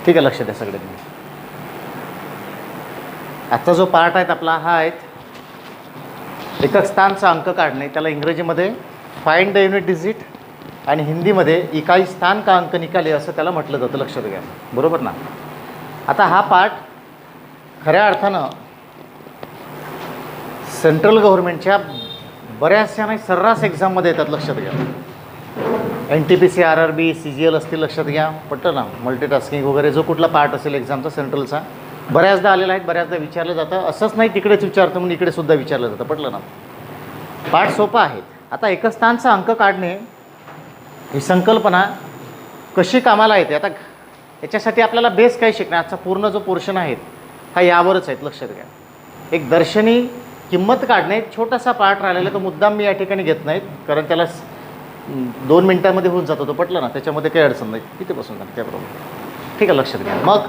ठीक आहे, लक्ष द्या सगळ्यांनी. आजचा जो पार्ट आहे आपला हा आहे एकक स्थानचा अंक काढणे. त्याला इंग्रजीमध्ये फाइंड द युनिट डिजिट आणि हिंदीमध्ये इकाई स्थान का अंक निकाले असं त्याला म्हटलं जातं. लक्षात घ्या, बरोबर ना. आता हा पार्ट खऱ्या अर्थानं सेंट्रल गव्हर्नमेंटच्या बऱ्याचशा नाही सर्रास एक्झाममध्ये येतात. लक्षात घ्या, NTPC, RRB, CGL असतील. लक्षात घ्या, पटलं ना. मल्टीटास्किंग वगैरे जो कुठला पार्ट असेल एक्झामचा सेंट्रलचा बऱ्याचदा आलेला आहे, बऱ्याचदा विचारलं जातं. असंच नाही तिकडेच विचारतं म्हणून इकडे सुद्धा विचारलं जातं. पटलं ना. पार्ट सोपा आहे. आता एकच स्थानचा अंक काढणे ही संकल्पना कशी कामाला येते. आता याच्यासाठी आपल्याला बेस काय शिकणार. आजचा पूर्ण जो पोर्शन आहे हा यावरच आहेत. लक्षात घ्या, एक दर्शनी किंमत काढणे छोटासा पार्ट राहिलेला तो मुद्दाम मी या ठिकाणी घेत नाहीत, कारण त्याला 2 मिनिटांमध्ये होऊन जातो. तो पटलं ना, त्याच्यामध्ये काही अडचण नाही. तिथे बसून जा, काय प्रॉब्लेम. ठीक आहे, लक्षात घ्या. मग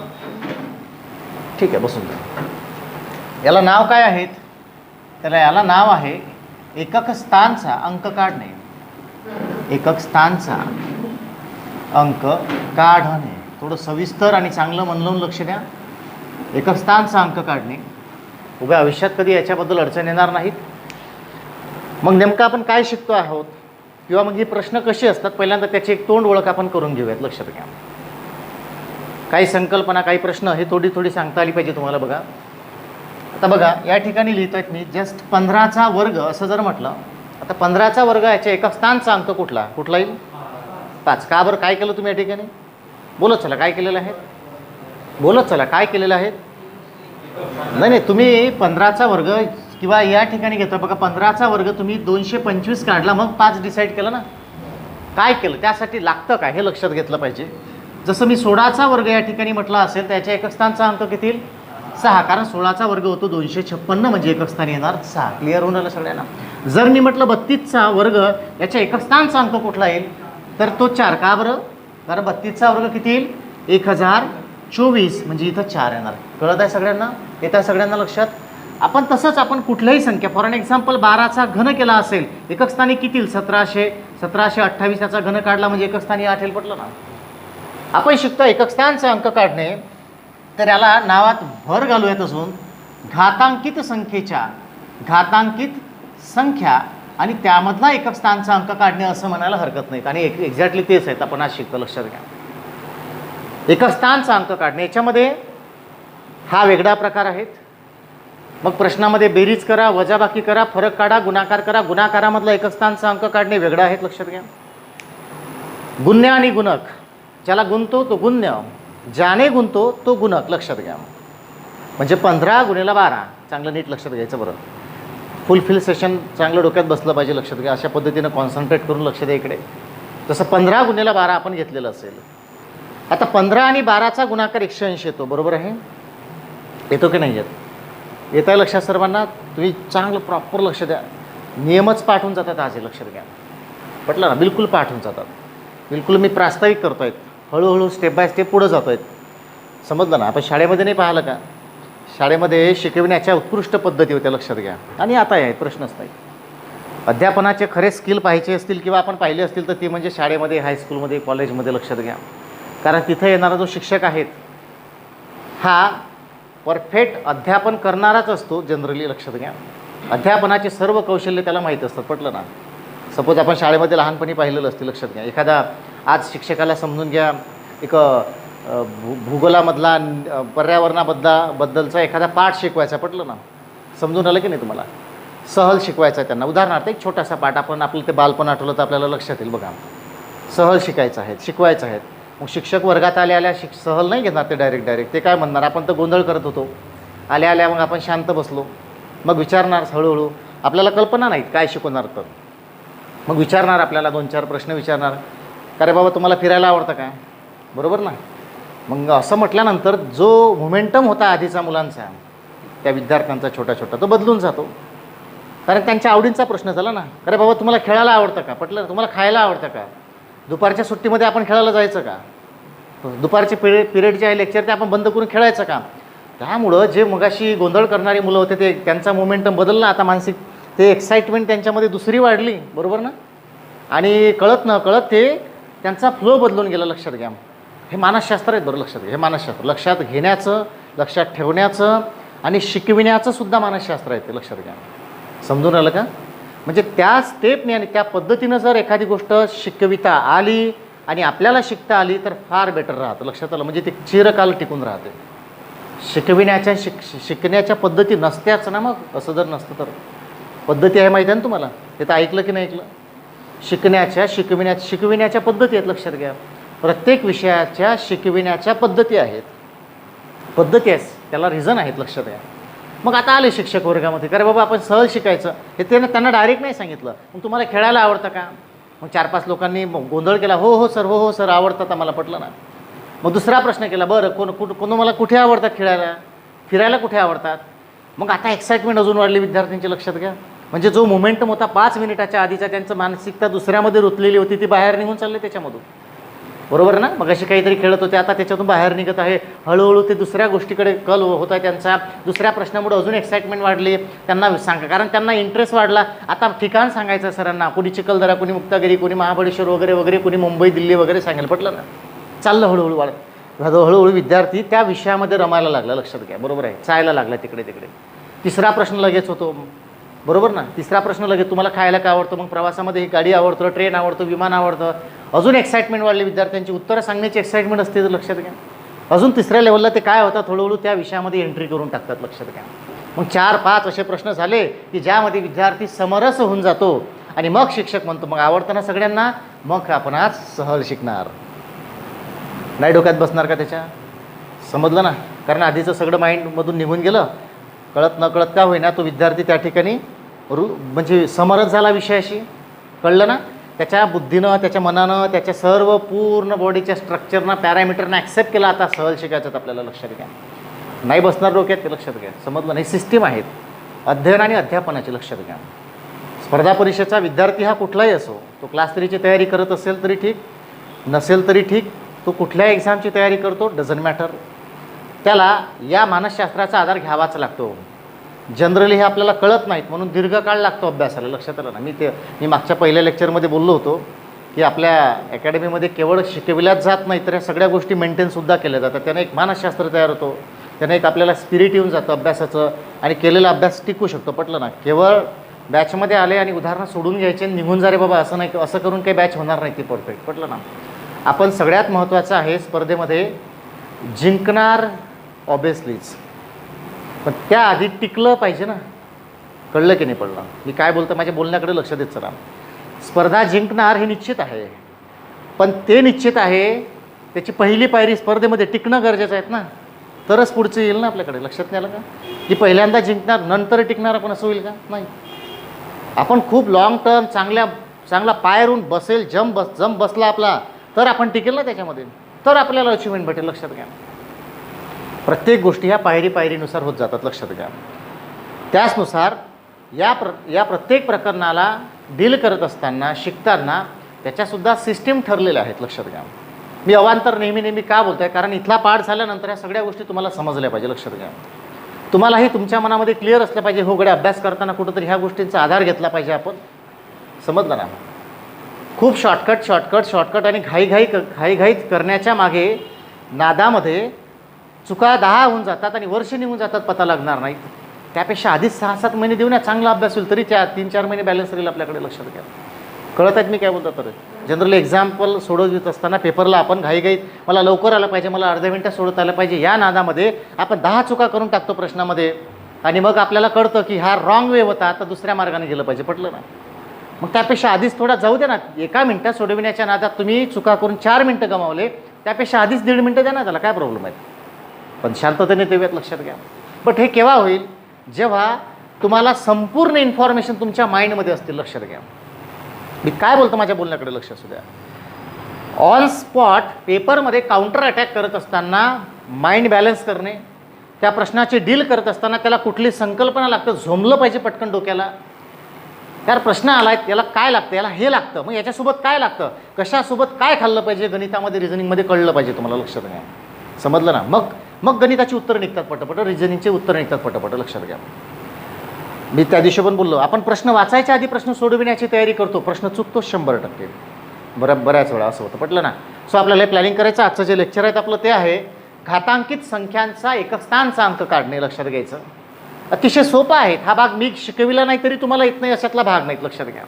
ठीक आहे, बसून जा. याला नाव काय आहेत. याला नाव आहे एकक स्थानचा अंक काढणे. एकक स्थानचा अंक काढणे. थोडं सविस्तर आणि चांगलं मन लावून लक्ष द्या. एकक स्थानचा अंक काढणे. उभ्या आयुष्यात कधी याच्याबद्दल अडचण येणार नाहीत. मग नेमकं आपण काय शिकतो आहोत किंवा मग हे प्रश्न कसे असतात, पहिल्यांदा त्याची एक तोंड ओळख आपण करून घेऊयात. लक्षात घ्या, काही संकल्पना काही प्रश्न हे थोडी सांगता आली पाहिजे तुम्हाला. बघा आता बघा या ठिकाणी लिहितो आहेत मी जस्ट 15चा वर्ग असं जर म्हटलं. आता 15चा वर्ग याच्या एकक स्थानचा अंक कुठला येईल. 5. का बरं, काय केलं तुम्ही या ठिकाणी. बोलत चला काय केलेलं आहे. बोलत चला काय केलेलं आहे. नाही तुम्ही 15चा वर्ग किंवा या ठिकाणी घेतो. बघा 15चा वर्ग तुम्ही 225 काढला, मग 5 डिसाईड केलं ना. काय केलं त्यासाठी लागतं काय हे लक्षात घेतलं पाहिजे. जसं मी 16चा वर्ग या ठिकाणी म्हटलं असेल त्याच्या एकक स्थानचा अंक किती येईल. 6. कारण 16चा वर्ग होतो 256 म्हणजे एकक स्थानी येणार 6. क्लिअर होऊन आलं सगळ्यांना. जर मी म्हटलं 32चा वर्ग याच्या एकक स्थानचा अंक कुठला येईल तर तो 4. का बरं, कारण 32चा वर्ग किती येईल 1024 म्हणजे इथं 4 येणार. कळत आहे सगळ्यांना, येत आहे सगळ्यांना लक्षात. आपण तसंच आपण कुठल्याही संख्या फॉर एन एक्झाम्पल 12चा घन केला असेल एकक स्थानी किती येईल 1728 याचा घन काढला म्हणजे एकक स्थानी 8 येईल. पटलं ना. आपण शिकतो एकक स्थानचा अंक काढणे. तर याला नावात भर घालूयात असून घातांकित संख्या आणि त्यामधला एकक स्थानचा अंक काढणे असं म्हणायला हरकत नाही. आणि एक्झॅक्टली तेच आहेत आपण आज शिकतो. लक्षात घ्या, एकक स्थानचा अंक काढणे याच्यामध्ये हा वेगळा प्रकार आहेत. मग प्रश्नामध्ये बेरीज करा, वजाबाकी करा, फरक काढा, गुणाकार करा. गुणाकारामधला एकक स्थानचा अंक काढणे वेगळा आहेत. लक्षात घ्या. गुण्य आणि गुणक, ज्याला गुणतो तो गुण्य, ज्याने गुणतो तो गुणक. लक्षात घ्या. म्हणजे 15 गुणिले 12. चांगलं नीट लक्षात घ्यायचं बरं. फुलफिल सेशन चांगलं डोक्यात बसलं पाहिजे. लक्षात घ्या, अशा पद्धतीनं कॉन्सन्ट्रेट करून लक्ष द्या इकडे. जसं 15 गुणिले 12 आपण घेतलेलं असेल. आता 15 आणि 12चा गुणाकार 180 येतो. बरोबर आहे, येतो की नाही येत. येत आहे लक्षात सर्वांना. तुम्ही चांगलं प्रॉपर लक्ष द्या. नियमच पाठवून जातात आज हे. लक्षात घ्या, पटलं ना. बिलकुल पाठवून जातात. बिलकुल मी प्रास्ताविक करतो आहे. हळूहळू स्टेप बाय स्टेप पुढं जातो आहेत. समजलं ना. आपण शाळेमध्ये नाही पाहिलं का, शाळेमध्ये शिकविण्याच्या उत्कृष्ट पद्धती होत्या. लक्षात घ्या. आणि आता आहेत प्रश्नच नाही. अध्यापनाचे खरे स्किल पाहिजे असतील किंवा आपण पाहिले असतील तर ती म्हणजे शाळेमध्ये, हायस्कूलमध्ये, कॉलेजमध्ये. लक्षात घ्या, कारण तिथं येणारा जो शिक्षक आहेत हा परफेक्ट अध्यापन करणाराच असतो जनरली. लक्षात घ्या, अध्यापनाचे सर्व कौशल्य त्याला माहीत असतात. पटलं ना. सपोज आपण शाळेमध्ये लहानपणी पाहिलेलं असते. लक्षात घ्या, एखादा आज शिक्षकाला समजून घ्या एक भूगोलामधला पर्यावरणाबद्दलचा एखादा पाठ शिकवायचा. पटलं ना. समजून आलं की नाही तुम्हाला. सहल शिकवायचा त्यांना. उदाहरणार्थ एक छोटासा पाठ आपण आपलं ते बालपण आठवलं तर आपल्याला लक्षात येईल. बघा सहल शिकायचं आहे, शिकवायचं आहे. मग शिक्षक वर्गात आल्या सहल नाही घेणार ते डायरेक्ट. ते काय म्हणणार, आपण तर गोंधळ करत होतो. आल्या मग आपण शांत बसलो. मग विचारणार हळूहळू, आपल्याला कल्पना नाहीत काय शिकवणार. तर मग विचारणार आपल्याला 2-4 प्रश्न विचारणार. का रे बाबा तुम्हाला फिरायला आवडतं काय. बरोबर ना. मग असं म्हटल्यानंतर जो मोमेंटम होता आधीचा मुलांचा त्या विद्यार्थ्यांचा छोटा तो बदलून जातो. कारण त्यांच्या आवडींचा प्रश्न झाला ना. अरे बाबा तुम्हाला खेळायला आवडतं का. पटलं. तुम्हाला खायला आवडतं का. दुपारच्या सुट्टीमध्ये आपण खेळायला जायचं का. दुपारचे पिरियड जे आहे लेक्चर ते आपण बंद करून खेळायचं का. त्यामुळं जे मगाशी गोंधळ करणारी मुलं होते ते त्यांचा मोमेंटम बदलला. आता मानसिक ते एक्साइटमेंट त्यांच्यामध्ये दुसरी वाढली. बरोबर ना. आणि कळत न कळत ते त्यांचा फ्लो बदलून गेला. लक्षात घ्या. हे मानसशास्त्र आहेत बरं, लक्षात घ्या. हे मानसशास्त्र लक्षात घेण्याचं, लक्षात ठेवण्याचं आणि शिकविण्याचं सुद्धा मानसशास्त्र आहे ते, लक्षात घ्या. समजून आलं का? म्हणजे त्या स्टेपने आणि त्या पद्धतीनं जर एखादी गोष्ट शिकविता आली आणि आपल्याला शिकता आली तर फार बेटर राहतं, लक्षात आलं. म्हणजे ते चिरकाल टिकून राहते. शिकविण्याच्या शिकण्याच्या पद्धती नसत्याच ना, मग असं जर नसतं तर पद्धती आहे माहिती आहे ना तुम्हाला, हे तर ऐकलं की नाही ऐकलं. शिकविण्याच्या पद्धती आहेत, लक्षात घ्या. प्रत्येक विषयाच्या शिकविण्याच्या पद्धती आहेत, पद्धती आहेत, त्याला रिझन आहेत, लक्षात घ्या. मग आता आले शिक्षक वर्गामध्ये, अरे बाबा आपण सहज शिकायचं, हे त्यांना डायरेक्ट नाही सांगितलं. मग तुम्हाला खेळायला आवडतं का? मग 4-5 लोकांनी गोंधळ केला, हो हो सर, हो हो सर आवडतात आम्हाला, पटलं ना. मग दुसरा प्रश्न केला, बरं कोण मला कुठे आवडतात खेळायला, फिरायला कुठे आवडतात? मग आता एक्साइटमेंट अजून वाढली विद्यार्थ्यांची, लक्षात घ्या. म्हणजे जो मोमेंटम होता 5 मिनिटाच्या आधीचा, त्यांचं मानसिकता दुसऱ्यामध्ये रुतलेली होती, ती बाहेर निघून चालली त्याच्यामधून, बरोबर ना. मग अशी काहीतरी खेळत होते, आता त्याच्यातून बाहेर निघत आहे, हळूहळू ते दुसऱ्या गोष्टीकडे कल होत आहे त्यांचा. दुसऱ्या प्रश्नामुळे अजून एक्साइटमेंट वाढली, त्यांना सांगा, कारण त्यांना इंटरेस्ट वाढला. आता ठिकाण सांगायचं सरांना, कोणी चिखलदरा, कोणी मुक्तागिरी, कोणी महाबळेश्वर वगैरे वगैरे, कोणी मुंबई दिल्ली वगैरे सांगेल, पटलं ना. चाललं हळूहळू वाढत, हळूहळू विद्यार्थी त्या विषयामध्ये रमायला लागला, लक्षात घ्या, बरोबर आहे. चायला लागला तिकडे तिकडे. तिसरा प्रश्न लगेच होतो, बरोबर ना. तिसरा प्रश्न लगेच, तुम्हाला खायला काय आवडतं? मग प्रवासामध्ये ही गाडी आवडतं, ट्रेन आवडतं, विमान आवडतं. अजून एक्साइटमेंट वाढली विद्यार्थ्यांची, उत्तरं सांगण्याची एक्साइटमेंट असते, लक्षात घ्या. अजून तिसऱ्या लेवलला ते काय होतात, हळूहळू त्या विषयामध्ये एंट्री करून टाकतात, लक्षात घ्या. मग 4-5 असे प्रश्न झाले की ज्यामध्ये विद्यार्थी समरस होऊन जातो आणि मग शिक्षक म्हणतो, मग आवडतं ना सगळ्यांना, मग आपण आज सहल शिकणार. नाही डोक्यात बसणार का त्याच्या? समजलं ना. कारण आधीचं सगळं माइंडमधून निघून गेलं, कळत न कळत का होईना तो विद्यार्थी त्या ठिकाणी म्हणजे समरस झाला विषयाशी, कळलं ना. त्याच्या बुद्धीनं, त्याच्या मनानं, त्याच्या सर्व पूर्ण बॉडीच्या स्ट्रक्चरनं, पॅरामीटरनं ॲक्सेप्ट केला, आता सहल शिकायचं आपल्याला, लक्षात घ्या. नाही बसणार डोक्यात ते, लक्षात घ्या. समजलं नाही. सिस्टीम आहेत अध्ययन आणि अध्यापनाची, लक्षात घ्या. स्पर्धा परीक्षेचा विद्यार्थी हा कुठलाही असो, तो क्लास 3ची तयारी करत असेल तरी ठीक, नसेल तरी ठीक, तो कुठल्या एक्झामची तयारी करतो, डझंट मॅटर, त्याला या मानसशास्त्राचा आधार घ्यावाच लागतो. जनरली हे आपल्याला कळत नाहीत म्हणून दीर्घकाळ लागतो अभ्यासाला, लक्षात आलं ना. मी मागच्या पहिल्या लेक्चरमध्ये बोललो होतो की आपल्या अकॅडमीमध्ये केवळ शिकविल्याच जात नाही, तर ह्या सगळ्या गोष्टी मेंटेनसुद्धा केल्या जातात. त्याने एक मानसशास्त्र तयार होतो, त्याने एक आपल्याला स्पिरिट येऊन जातं अभ्यासाचं, आणि केलेला अभ्यास टिकू शकतो, पटलं ना. केवळ बॅचमध्ये आले आणि उदाहरणं सोडून घ्यायचे आणि निघून जा रे बाबा, असं नाही, असं करून काही बॅच होणार नाही ती परफेक्ट, पटलं ना. आपण सगळ्यात महत्त्वाचं आहे स्पर्धेमध्ये जिंकणार ऑब्वियसलीच, पण त्याआधी टिकलं पाहिजे ना. कळलं की नाही पडलं मी काय बोलतो? माझ्या बोलण्याकडे लक्ष देत चला. स्पर्धा जिंकणार हे निश्चित आहे, पण ते निश्चित आहे त्याची पहिली पायरी स्पर्धेमध्ये टिकणं गरजेचं आहे ना, तरच पुढचं येईल ना आपल्याकडे, लक्षात नाही आलं का? की पहिल्यांदा जिंकणार नंतर टिकणार, आपण असं होईल का? नाही. आपण खूप लॉंग टर्म चांगला पायरून बसेल, जम बसला आपला, तर आपण टिकेल ना त्याच्यामध्ये, तर आपल्याला अचिव्हमेंट भेटेल, लक्षात घ्या. प्रत्येक गोष्टी ह्या पायरीनुसार होत जातात, लक्षात घ्या. त्याचनुसार या प्रत्येक प्रकरणाला डील करत असताना, शिकताना त्याच्यासुद्धा सिस्टीम ठरलेल्या आहेत, लक्षात घ्या. मी अवांतर नेहमी का बोलतो आहे? कारण इथला पाठ झाल्यानंतर ह्या सगळ्या गोष्टी तुम्हाला समजल्या पाहिजे, लक्षात घ्या. तुम्हालाही तुमच्या मनामध्ये क्लिअर असलं पाहिजे, हो गड्या अभ्यास करताना कुठंतरी ह्या गोष्टींचा आधार घेतला पाहिजे आपण, समजलं ना. खूप शॉर्टकट आणि घाईघाईत करण्याच्या मागे नादामध्ये चुका 10 होऊन जातात आणि वर्ष निघून जातात, पता लागणार नाहीत. त्यापेक्षा आधीच 6-7 महिने देऊ ना, चांगला अभ्यास होईल, तरी 3-4 महिने बॅलन्स राहील आपल्याकडे, लक्षात घ्या. कळत आहेत मी काय बोलतो? तर जनरली एक्झाम्पल सोडवत असताना पेपरला आपण घाईघाईत, मला लवकर आलं पाहिजे, मला अर्ध्या मिनिटात सोडवता आलं पाहिजे, या नादामध्ये आपण 10 चुका करून टाकतो प्रश्नामध्ये, आणि मग आपल्याला कळतं की हा रॉंग वे होता, आता दुसऱ्या मार्गाने गेलं पाहिजे, पटलं ना. मग त्यापेक्षा आधीच थोडा जाऊ दे ना. 1 मिनिटात सोडविण्याच्या नादात तुम्ही चुका करून 4 मिनिटं गमावले, त्यापेक्षा आधीच 1.5 मिनिटं द्या ना, त्याला काय प्रॉब्लेम आहे, पण शांततेने देऊयात, लक्षात घ्या. बट हे केव्हा होईल? जेव्हा तुम्हाला संपूर्ण इन्फॉर्मेशन तुमच्या माइंडमध्ये असतील, लक्षात घ्या. मी काय बोलतो माझ्या बोलण्याकडे लक्ष असू द्या. ऑन स्पॉट पेपरमध्ये काउंटर अटॅक करत असताना माइंड बॅलन्स करणे, त्या प्रश्नाची डील करत असताना त्याला कुठली संकल्पना लागतं, झोंबलं पाहिजे पटकन डोक्याला. यार प्रश्न आलाय, याला काय लागतं, याला हे लागतं, मग याच्यासोबत काय लागतं, कशासोबत काय खाल्लं पाहिजे, गणितामध्ये रिझनिंगमध्ये कळलं पाहिजे तुम्हाला, लक्षात घ्या. समजलं ना. मग गणिताची उत्तरं निघतात पटपट, रिझनिंगचे उत्तरं निघतात पटपट, लक्षात घ्या. मी त्या दिवशी पण बोललो, आपण प्रश्न वाचायच्या आधी प्रश्न सोडविण्याची तयारी करतो, प्रश्न चुकतो 100%. बऱ्याच वेळा असं होतं, पटलं ना. सो आपल्याला प्लॅनिंग करायचं. आजचं जे लेक्चर आहे आपलं ते आहे घातांकित संख्यांचा एकक स्थानचा अंक काढणे. लक्षात घ्यायचं, अतिशय सोपा आहे हा भाग. मी शिकविला नाही तरी तुम्हाला येत नाही अशातला भाग नाही, लक्षात घ्या.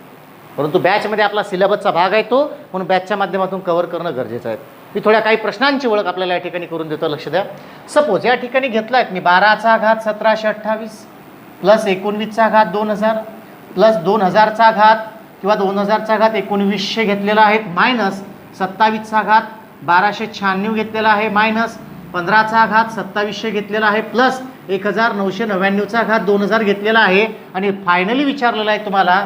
परंतु बॅचमध्ये आपला सिलेबसचा भाग आहे तो, म्हणून बॅचच्या माध्यमातून कव्हर करणं गरजेचं आहे. मी थोड्या काही प्रश्नांची ओळख आपल्याला या ठिकाणी करून देतो. लक्ष द्या. सपोज या ठिकाणी घेतला आहे मी 12चा घात 1728 प्लस 19चा घात 2000 प्लस 2000चा घात किंवा 2000चा घात 1900 घेतलेला आहे, मायनस 27चा घात 1296 घेतलेला आहे, मायनस 15चा घात 2700 घेतलेला आहे, प्लस 1999चा घात 2000 घेतलेला आहे. आणि फायनली विचारलेला आहे तुम्हाला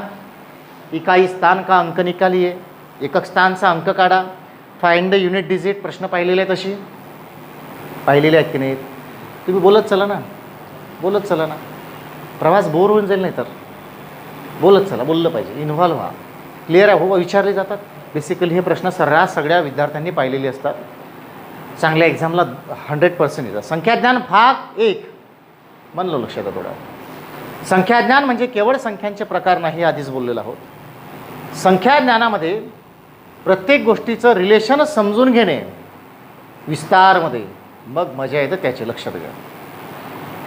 इकाई स्थान का अंक निकालिए, एकक स्थानचा अंक काढा. Find the unit digit. प्रश्न पाहिलेले आहेत, अशी पाहिलेले आहेत की नाहीत? तुम्ही बोलत चला ना, बोलत चला ना. प्रवास बोर होऊन जाईल, नाही तर बोलत चला, बोललं पाहिजे, इन्व्हॉल्व व्हा. क्लिअर आहे? हो, विचारले जातात. बेसिकली हे प्रश्न सर्रास सगळ्या विद्यार्थ्यांनी पाहिलेले असतात. चांगल्या एक्झामला 100% येतात. संख्याज्ञान भाग 1 म्हणलं, लक्षात थोडं. संख्याज्ञान म्हणजे केवळ संख्यांचे प्रकार नाही, आधीच बोललेलो आहोत. संख्याज्ञानामध्ये प्रत्येक गोष्टीचं रिलेशन समजून घेणे विस्तारमध्ये, मग मजा येतं त्याची. लक्षात घ्या,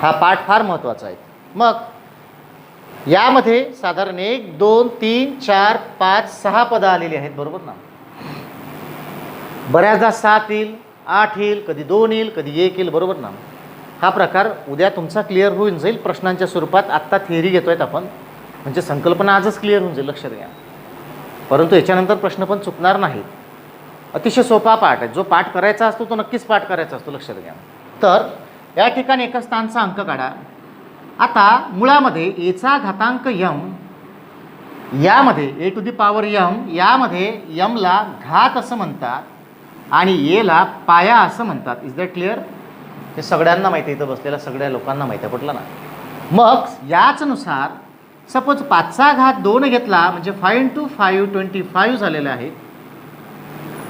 हा पाठ फार महत्त्वाचा आहे. मग यामध्ये साधारण 1 2 3 4 5 6 पदं आलेली आहेत, बरोबर ना? बऱ्याचदा 7 येईल, 8 येईल, कधी 2 येईल, कधी 1 येईल, बरोबर ना? हा प्रकार उद्या तुमचा क्लिअर होऊन जाईल प्रश्नांच्या स्वरूपात. आत्ता थिअरी घेतोय आपण, म्हणजे संकल्पना आजच क्लिअर होऊन जाईल, लक्षात घ्या. परंतु याच्यानंतर प्रश्न पण चुकणार नाहीत. अतिशय सोपा पाठ आहे. जो पाठ करायचा असतो तो नक्कीच पाठ करायचा असतो, लक्षात घ्या. तर या ठिकाणी एकच स्थानचा अंक काढा. आता मुळामध्ये एचा घातांक यम, यामध्ये ए टू दी पॉवर यम, यामध्ये यमला घात असं म्हणतात आणि एला पाया असं म्हणतात. Is that clear? हे सगळ्यांना माहिती आहे, इथं बसलेल्या सगळ्या लोकांना माहिती आहे, पटलं ना? मग याच नुसार सपोज 5चा घात 2 घेतला म्हणजे 5 × 5 25 झालेले आहे.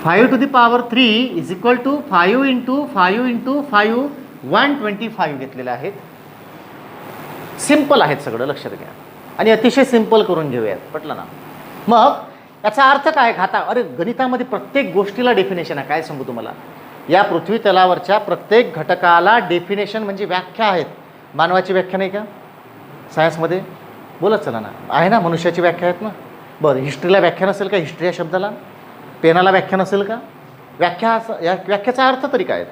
5 to the power 3 is equal to 5 × 5 × 5 125 घेतलेले आहेत. सिंपल आहेत सगळं, लक्षात घ्या. आणि अतिशय सिंपल करून घेऊयात, पटलं ना? मग याचा अर्थ काय? घाता, अरे गणितामध्ये प्रत्येक गोष्टीला डेफिनेशन आहे. काय सांगू तुम्हाला, या पृथ्वी तलावरच्या प्रत्येक घटकाला डेफिनेशन म्हणजे व्याख्या आहेत. मानवाची व्याख्या नाही का सायन्समध्ये? बोलत चला ना, आहे ना, मनुष्याची व्याख्या आहेत ना. बरं, हिस्ट्रीला व्याख्या नसेल का? हिस्ट्री या शब्दाला, पेनाला व्याख्या नसेल का? व्याख्या, या व्याख्याचा अर्थ तरी काय?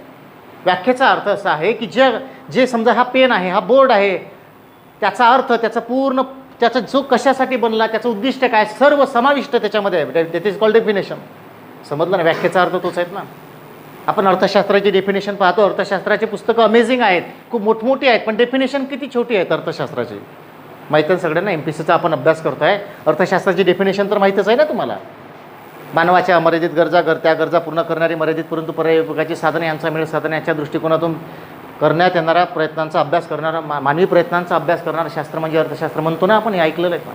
व्याख्येचा अर्थ असा आहे की जे समजा हा पेन आहे, हा बोर्ड आहे, त्याचा अर्थ, त्याचा पूर्ण, त्याचा जो कशासाठी बनला, त्याचं उद्दिष्ट काय, सर्व समाविष्ट त्याच्यामध्ये आहे. That is called definition. समजलं ना? व्याख्येचा अर्थ तोच आहेत ना. आपण अर्थशास्त्राची डेफिनेशन पाहतो, अर्थशास्त्राची पुस्तकं अमेझिंग आहेत, खूप मोठमोठी आहेत, पण डेफिनेशन किती छोटी आहेत अर्थशास्त्राची. माहिती आहे सगळ्यांना? MPSCचा आपण अभ्यास करतो आहे. अर्थशास्त्राची डेफिनेशन तर माहीतच आहे ना तुम्हाला. मानवाच्या अमर्यादित गरजा, त्या गरजा पूर्ण करणारी मर्यादित परंतु पर्यायी उपयोगाची साधने यांचा मेळ साधने याच्या दृष्टिकोनातून करण्यात येणारा प्रयत्नांचा अभ्यास करणारा, मानवी प्रयत्नांचा अभ्यास करणारं शास्त्र म्हणजे अर्थशास्त्र म्हणतो ना आपण. हे ऐकलेलं आहे का?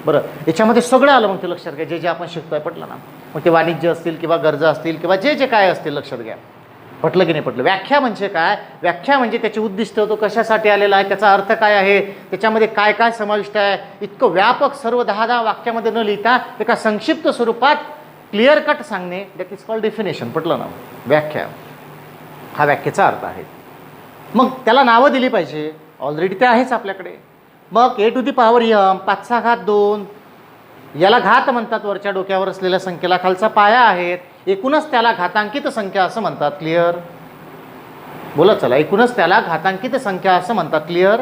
बरं, याच्यामध्ये सगळं आलं. मग ते लक्षात घ्या, जे आपण शिकतोय, पटलं ना? मग ते वाणिज्य असतील किंवा गरजा असतील किंवा जे काय असतील, लक्षात घ्या. पटलं की नाही पटलं? व्याख्या म्हणजे काय? व्याख्या म्हणजे त्याचे उद्दिष्ट, तो कशासाठी आलेला आहे, त्याचा अर्थ काय आहे, त्याच्यामध्ये काय काय समाविष्ट आहे, इतकं व्यापक सर्व 10 वाक्यामध्ये न लिहिता एका संक्षिप्त स्वरूपात क्लिअर कट सांगणे, दॅट इज कॉल्ड डेफिनेशन. पटलं ना? व्याख्या हा व्याख्येचा अर्थ आहे. मग त्याला नावं दिली पाहिजे, ऑलरेडी ते आहेच आपल्याकडे. मग ए टू दी पॉवर यम, 5चा घात 2, याला घात म्हणतात, वरच्या डोक्यावर असलेल्या संख्येला खालचा पाया आहेत. एकूणच त्याला घातांकित संख्या असं म्हणतात. क्लिअर? बोलत चला. एकूणच त्याला घातांकित संख्या असं म्हणतात. क्लिअर?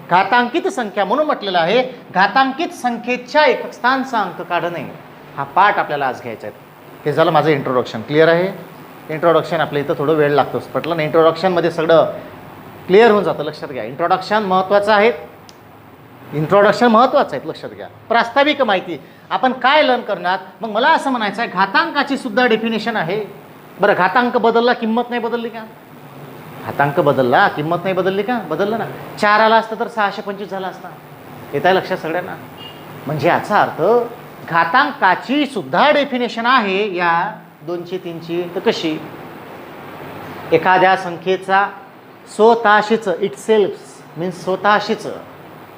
घातांकित संख्या म्हणून म्हटलेलं आहे घातांकित संख्येच्या एकक स्थानचा अंक काढणे. हा पाठ आपल्याला आज घ्यायचा आहे. हे झालं माझं इंट्रोडक्शन. क्लिअर आहे? इंट्रोडक्शन आपल्या इथं थोडं वेळ लागतोच, पटलं ना? इंट्रोडक्शनमध्ये सगळं क्लिअर होऊन जातं, लक्षात घ्या. इंट्रोडक्शन महत्त्वाचं आहे. इंट्रोडक्शन महत्त्वाचं आहे, लक्षात घ्या. प्रास्ताविक माहिती आपण काय लर्न करणार. मग मला असं म्हणायचं आहे घातांकाची सुद्धा डेफिनेशन आहे. बरं, घातांक बदलला, किंमत नाही बदलली का? घातांक बदलला, किंमत नाही बदलली का? बदललं ना. 4 आला असतं तर 625 झाला असता. येत आहे लक्षात सगळ्यांना? म्हणजे याचा अर्थ घातांकाची सुद्धा डेफिनेशन आहे या 2ची 3ची. तर कशी? एखाद्या संख्येचा स्वतःशीच, इट सेल्फ मीन्स स्वतःशीच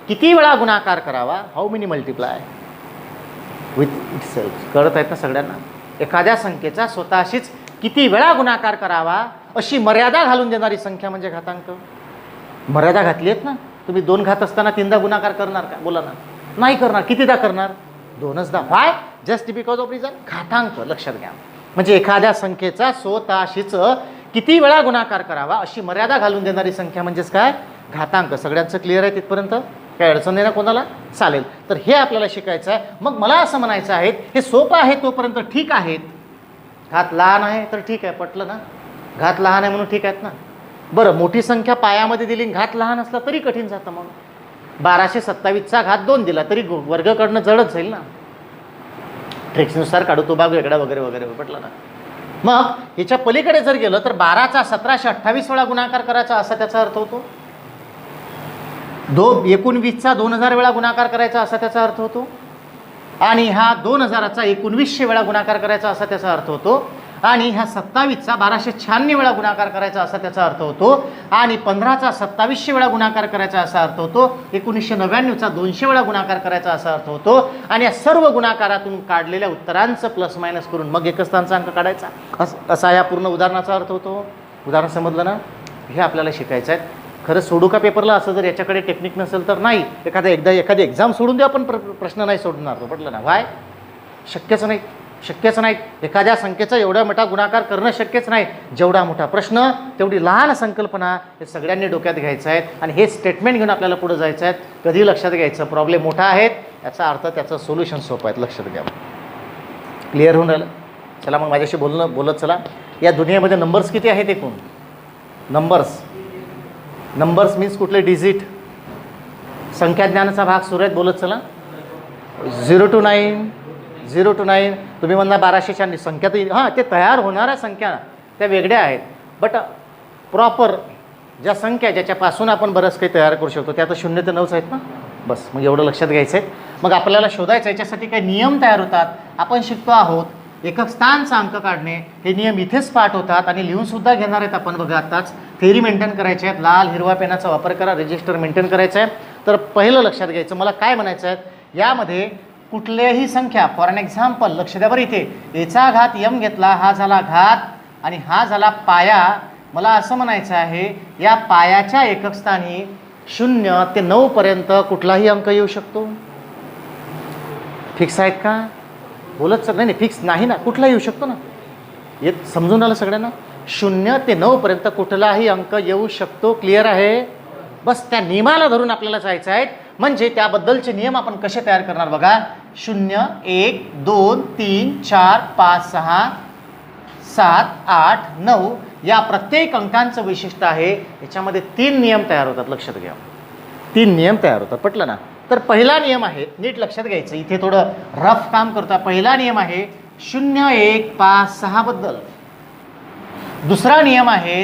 किती वेळा गुणाकार करावा, how many multiply with it self. कळत आहेत ना सगळ्यांना? एखाद्या संख्येचा स्वतःशीच किती वेळा गुणाकार करावा अशी मर्यादा घालून देणारी संख्या म्हणजे घातांक. मर्यादा घातली आहेत ना. तुम्ही 2 घात असताना 3दा गुणाकार करणार का? बोला ना. नाही करणार. कितीदा करणार? 2च. व्हाय? जस्ट बिकॉज ऑफ रिझन घातांक. लक्षात घ्या. म्हणजे एखाद्या संख्येचा स्वतःशीच किती वेळा गुणाकार करावा अशी मर्यादा घालून देणारी संख्या म्हणजेच काय? घातांक. सगळ्यांचं क्लिअर आहे तिथपर्यंत? काय अडचण नाही ना कोणाला? चालेल. तर हे आपल्याला शिकायचं आहे. मग मला असं म्हणायचं आहे, हे सोपं आहे तोपर्यंत ठीक आहेत. घात लहान आहे तर ठीक आहे, पटलं ना? घात लहान आहे म्हणून ठीक आहेत ना. बरं, मोठी संख्या पायामध्ये दिली, घात लहान असला तरी कठीण जातं. मग 1227चा घात 2 दिला तरी वर्ग काढणं जडच जाईल ना. ट्रिक्सनुसार काढू तो भाग वेगळा वगैरे वगैरे, पटलं ना? मग ह्याच्या पलीकडे जर गेलं तर 12चा 1728 वेळा गुणाकार करायचा असा त्याचा अर्थ होतो. 19चा 2000 वेळा गुणाकार करायचा असा त्याचा अर्थ होतो. आणि हा 2000चा 1900 वेळा गुणाकार करायचा असा त्याचा अर्थ होतो. आणि ह्या 27चा 1296 वेळा गुणाकार करायचा असा त्याचा अर्थ होतो. आणि 15चा 2700 वेळा गुणाकार करायचा असा अर्थ होतो. 1999चा 200 वेळा गुणाकार करायचा असा अर्थ होतो. आणि या सर्व गुणाकारातून काढलेल्या उत्तरांचं प्लस मायनस करून मग एकच स्थानचा अंक काढायचा असा या पूर्ण उदाहरणाचा अर्थ होतो. उदाहरण समजलं ना? हे आपल्याला शिकायचं आहे. खरं सोडू का पेपरला? असं जर याच्याकडे टेक्निक नसेल तर नाही. एखादी एक्झाम सोडून द्या, पण प्रश्न नाही सोडणार तो, पटलं ना? व्हाय? शक्यच नाही. शक्यच नाही. एखाद्या संख्येचा एवढा मोठा गुणाकार करणं शक्यच नाही. जेवढा मोठा प्रश्न तेवढी लहान संकल्पना हे सगळ्यांनी डोक्यात घ्यायचं आहे. आणि हे स्टेटमेंट घेऊन आपल्याला पुढे जायचं आहे. कधी लक्षात घ्यायचं, प्रॉब्लेम मोठा आहे याचा अर्थ त्याचं सोल्युशन सोपं आहे. लक्षात घ्या. क्लिअर होऊन राहिलं? चला मग माझ्याशी बोलत चला. या दुनियेमध्ये नंबर्स किती आहेत एकूण? नंबर्स मीन्स कुठले डिजिट? संख्याज्ञानाचा भाग सुरू आहेत. बोलत चला. 0 to 9. तुम्ही म्हणता 1296 संख्या तर हां, ते तयार होणाऱ्या संख्या त्या वेगळ्या आहेत. बट प्रॉपर ज्या संख्या ज्याच्यापासून आपण बरंच काही तयार करू शकतो त्या तर 0 ते 9 आहेत ना. बस मग एवढं लक्षात घ्यायचं आहे. मग आपल्याला शोधायचं याच्यासाठी काही नियम तयार होतात. आपण शिकतो आहोत एकक स्थानचा अंक काढणे. हे नियम इथेच पाठ होतात आणि लिहूनसुद्धा घेणार आहेत आपण. बघा आत्ताच थेअरी मेंटेन करायचे आहेत. लाल हिरवा पेनाचा वापर करा. रजिस्टर मेंटेन करायचं आहे. तर पहिलं लक्षात घ्यायचं, मला काय म्हणायचं आहे, यामध्ये कुठल्याही संख्या, फॉर एन एक्झाम्पल लक्ष द्या बरं इथे, एचा घात यम घेतला, हा झाला घात आणि हा झाला पाया. मला असं म्हणायचं आहे या पायाच्या एकक स्थानी 0 ते 9 पर्यंत कुठलाही अंक येऊ शकतो. फिक्स आहेत का? बोलत सगळं नाही. फिक्स नाही ना, कुठला येऊ शकतो ना. येत समजून आलं सगळ्यांना? 0 ते 9 पर्यंत कुठलाही अंक येऊ शकतो. क्लिअर आहे? बस त्या नियमाला धरून आपल्याला जायचं आहे. म्हणजे त्याबद्दलचे नियम आपण कसे तयार करणार बघा. 0 1 2 3 4 5 6 7 8 9 या प्रत्येक अंकांचं वैशिष्ट्य आहे. याच्यामध्ये 3 नियम तयार होतात. लक्षात घ्या, 3 नियम तयार होतात. पटलं ना? तर पहिला नियम आहे, नीट लक्षात घ्यायचं, इथे थोडं रफ काम करतो. पहिला नियम आहे 0 1 5 6 बद्दल. दुसरा नियम आहे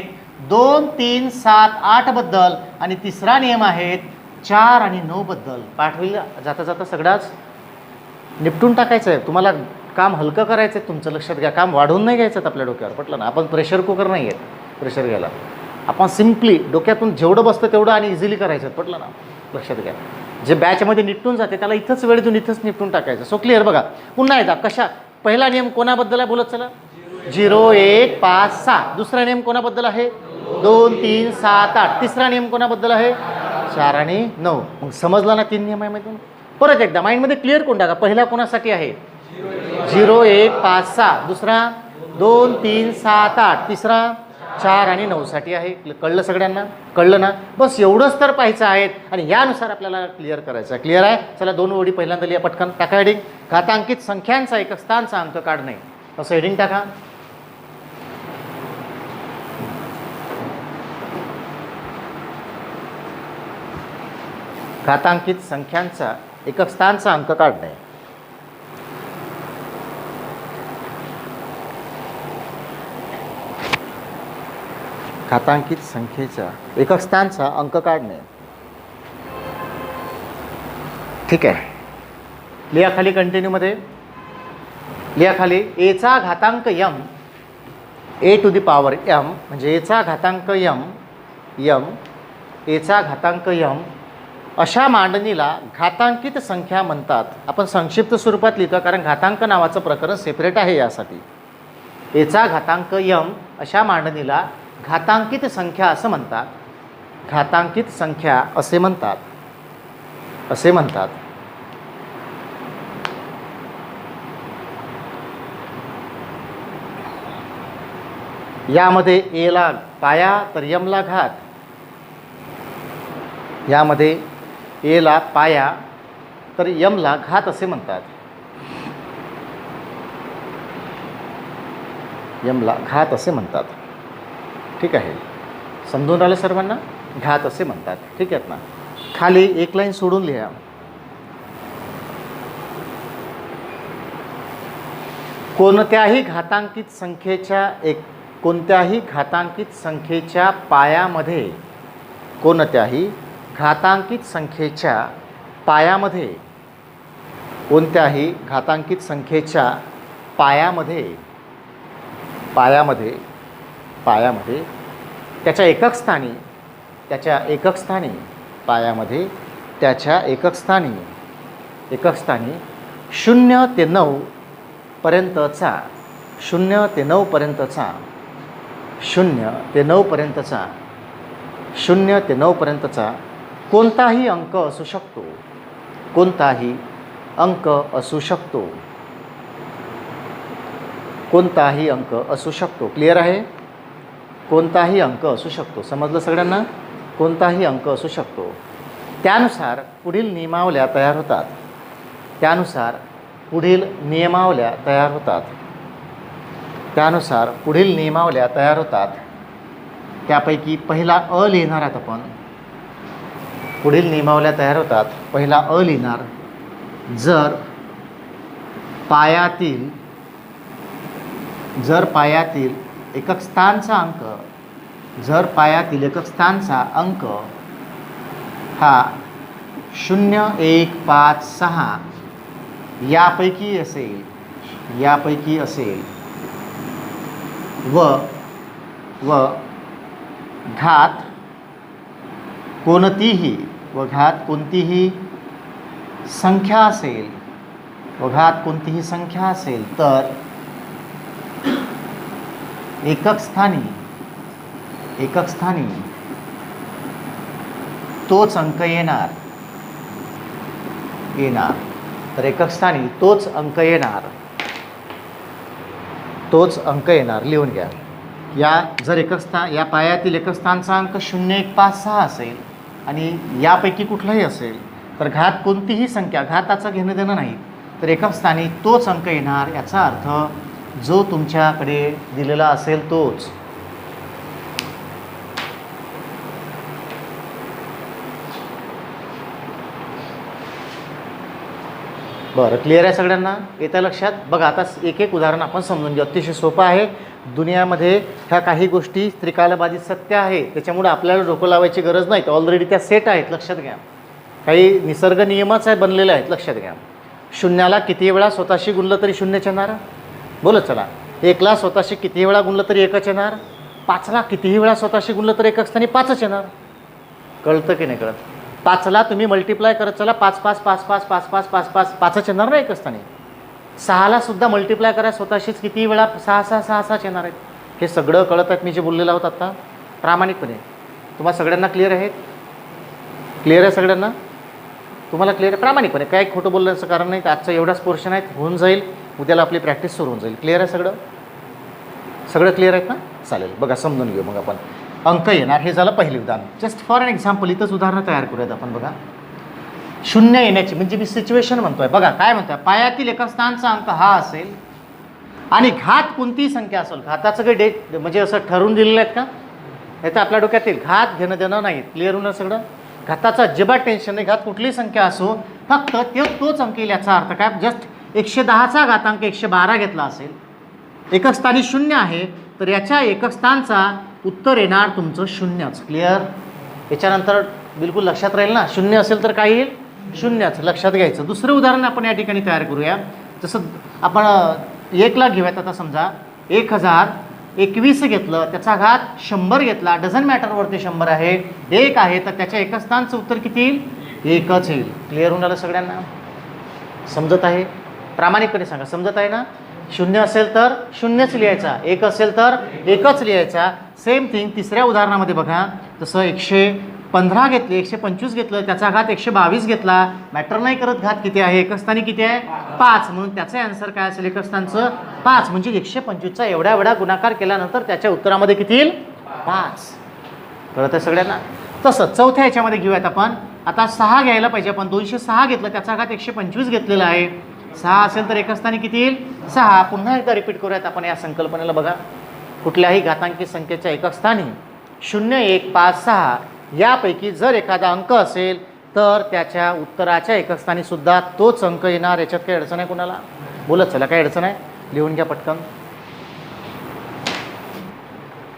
2 3 7 8 बद्दल. आणि तिसरा नियम आहे 4 आणि 9 बद्दल. पाठ होईल जाता जाता सगळाच निपटून टाकायचं आहे. तुम्हाला काम हलकं करायचं आहे तुमचं. लक्षात घ्या, काम वाढवून नाही घ्यायचं आपल्या डोक्यावर. पटलं ना? आपण प्रेशर कुकर नाही आहेत प्रेशर घ्यायला. आपण सिम्पली डोक्यातून जेवढं बसतं तेवढं आणि इझिली करायचं. पटलं ना? लक्षात घ्या, जे बॅचमध्ये निपटून जाते त्याला इथंच वेळ देऊन इथंच निपटून टाकायचं. So clear? बघा पुन्हा एकदा कशा. पहिला नियम कोणाबद्दल आहे बोलत चला. 0 1 5 6. दुसरा नियम कोणाबद्दल आहे? 2 3 7 8. तिसरा नियम कोणाबद्दल आहे? 4 आणि 9. मग समजला ना 3 नियम आहे माहिती? परत एकदा माइंडमध्ये क्लिअर करून टाका. पहिला कोणासाठी आहे? 0 1 5 6. दुसरा 2 3 7 8. तिसरा 4 आणि 9 साठी आहे. कळलं सगळ्यांना? कळलं ना? बस एवढंच तर पाहायचं आहे आणि यानुसार आपल्याला क्लिअर करायचं आहे. क्लिअर आहे? चला 2 ओळी पहिल्यांदा लिहा पटकन. टाका हेडिंग. घातांकित संख्यांचा एकक स्थानचा अंक काढणे. असं हेडिंग टाका. घातांकित संख्यांचा एकक स्थानचा अंक काढणे. घातांकित संख्येचा एकक स्थानचा अंक काढणे. ठीक आहे, लिहा खाली कंटिन्यूमध्ये. लिहा खाली एचा घातांक m, A to the power m म्हणजे एचा घातांक यम, एचा घातांक यम अशा मांडणीला घातांकित संख्या म्हणतात. आपण संक्षिप्त स्वरूपात लिहितो कारण घातांक नावाचं प्रकरण सेपरेट आहे यासाठी. एचा घातांक यम अशा मांडणीला घातांकित संख्या असं म्हणतात. घातांकित संख्या असे म्हणतात. यामध्ये एला पाया तर यमला घात. यामध्ये एला पाया तर यमला घात असे म्हणतात. यमला घात असे म्हणतात. ठीक आहे, समजून राहिलं सर्वांना? घात असे म्हणतात. ठीक आहेत ना. खाली एक लाईन सोडून लिहा. कोणत्याही घातांकित संख्येच्या पायामध्ये त्याच्या एकक स्थानी 0 ते 9 पर्यंतचा कोणताही अंक असू शकतो. क्लिअर आहे? कोणताही अंक असू शकतो. समजलं सगळ्यांना? कोणताही अंक असू शकतो. त्यानुसार पुढील नियमावल्या तयार होतात. त्यापैकी पहिला अ लिहिणार आहात आपण. पुढील नियमावल्या तयार होतात. पहिला अ लिहिणार. जर पायातील एकक स्थानचा अंक हा 0 1 5 6 यापैकी असेल व घात कोणतीही संख्या असेल तर एकक स्थानी तोच अंक येणार. तर एकक स्थानी तोच अंक येणार. लिहून घ्या. या पायातील एकक स्थानचा अंक 0 1 5 6 असेल आणि यापैकी कुठलाही असेल तर घात कोणतीही संख्या, घाताचं घेणं देणं नाही, तर एकक स्थानी तोच अंक येणार. याचा अर्थ जो तुमच्याकडे दिलेला असेल तोच. बरं, क्लिअर आहे सगळ्यांना? येत्या लक्षात? बघा, आता एक उदाहरण आपण समजून घेऊ. अतिशय सोपं आहे. दुनियामध्ये ह्या काही गोष्टी त्रिकालबाधित सत्य आहे, त्याच्यामुळे आपल्याला डोकं लावायची गरज नाही. ऑलरेडी त्या सेट आहेत. लक्षात घ्या. काही निसर्ग नियमच बनलेले आहेत. लक्षात घ्या. शून्याला किती वेळा स्वतःशी गुणलं तरी शून्यच येणार? बोलत चला. 1ला स्वतःशी किती वेळा गुणलं तरी एकच येणार? 5ला कितीही वेळा स्वतःशी गुणलं तरी एकच स्थानी 5च येणार. कळतं की नाही कळत? 5ला तुम्ही मल्टिप्लाय करत चला. 5 5 5 5 5 5 5 5 5च येणार ना एकच स्थानी. 6ला सुद्धा मल्टिप्लाय करा स्वतःशीच किती वेळा? 6 6 6 6च येणार आहेत. हे सगळं कळत आहेत मी जे बोललेलं आहोत आता प्रामाणिकपणे. तुम्हाला सगळ्यांना क्लिअर आहे? क्लिअर आहे सगळ्यांना? तुम्हाला क्लिअर आहे? प्रामाणिकपणे काय खोटं बोलण्याचं कारण नाही. आजचं एवढाच पोर्शन आहे, होऊन जाईल. उद्याला आपली प्रॅक्टिस सुरू होऊन जाईल. क्लिअर आहे सगळं? क्लिअर आहेत ना? चालेल. बघा, समजून घेऊ मग आपण. अंक येणार हे झालं पहिलं उदाहरण. जस्ट फॉर एन एक्झाम्पल इथंच उदाहरणं तयार करूयात आपण. बघा, 0 येण्याची म्हणजे मी सिच्युएशन म्हणतोय. बघा काय म्हणतोय? पायातील एकक स्थानचा अंक हा असेल आणि घात कोणतीही संख्या असेल. घाताचं काही म्हणजे असं ठरवून दिलेलं आहेत का? हे तर आपल्या डोक्यात येईल. घात घेणं देणं नाही. क्लिअर होणार सगळं? घाताचं अजिबात टेन्शन नाही. घात कुठलीही संख्या असो, फक्त तोच अंक येईल. याचा अर्थ काय? जस्ट 110चा घातांक 112 घेतला असेल, एकक स्थानी 0 आहे, तर याच्या एकक स्थानचा उत्तर येणार तुमचं 0च. क्लिअर? याच्यानंतर बिलकुल लक्षात राहील ना? 0 असेल तर काय येईल? 0च. लक्षात घ्यायचं. दुसरं उदाहरण आपण या ठिकाणी तयार करूया. जसं आपण 1ला घेऊयात. आता समजा 1021 घेतलं, त्याचा घात 100 घेतला. डझंट मॅटर वरती 100 आहे, 1 आहे, तर त्याच्या एकक स्थानचं उत्तर किती येईल? 1च येईल. क्लिअर होऊन आलं सगळ्यांना? समजत आहे? प्रामाणिकपणे सांगा, समजत आहे ना? शून्य असेल तर शून्यच लिहायचा, एक असेल तर एकच लिहायचा. सेम थिंग तिसऱ्या उदाहरणामध्ये बघा, तसं 115 घेतले, 125 घेतलं, त्याचा घात 122 घेतला, मॅटर नाही करत घात किती आहे, एकच स्थानी किती आहे 5, म्हणून त्याचं आन्सर काय असेल, एकच स्थानचं 5. म्हणजे 125चा एवढ्या वेळा गुणाकार केल्यानंतर त्याच्या उत्तरामध्ये किती येईल 5. कळत आहे सगळ्यांना. तसं चौथ्या ह्याच्यामध्ये घेऊयात आपण. आता 6 घ्यायला पाहिजे आपण, 206 घेतलं, त्याचा घात 125 घेतलेला आहे, 6 असेल तर एकच स्थानी किती येईल 6. पुन्हा एकदा रिपीट करूयात आपण या संकल्पनेला. बघा, कुठल्याही घातांकी संख्येच्या एकक स्थानी 0, 1, 5, 6 यापैकी जर एखादा अंक असेल तर त्याच्या उत्तराच्या एकक स्थानी सुद्धा तोच अंक येणार. याच्यात काही अडचण आहे कुणाला? बोलत चला, काही अडचण आहे? लिहून घ्या पटकन.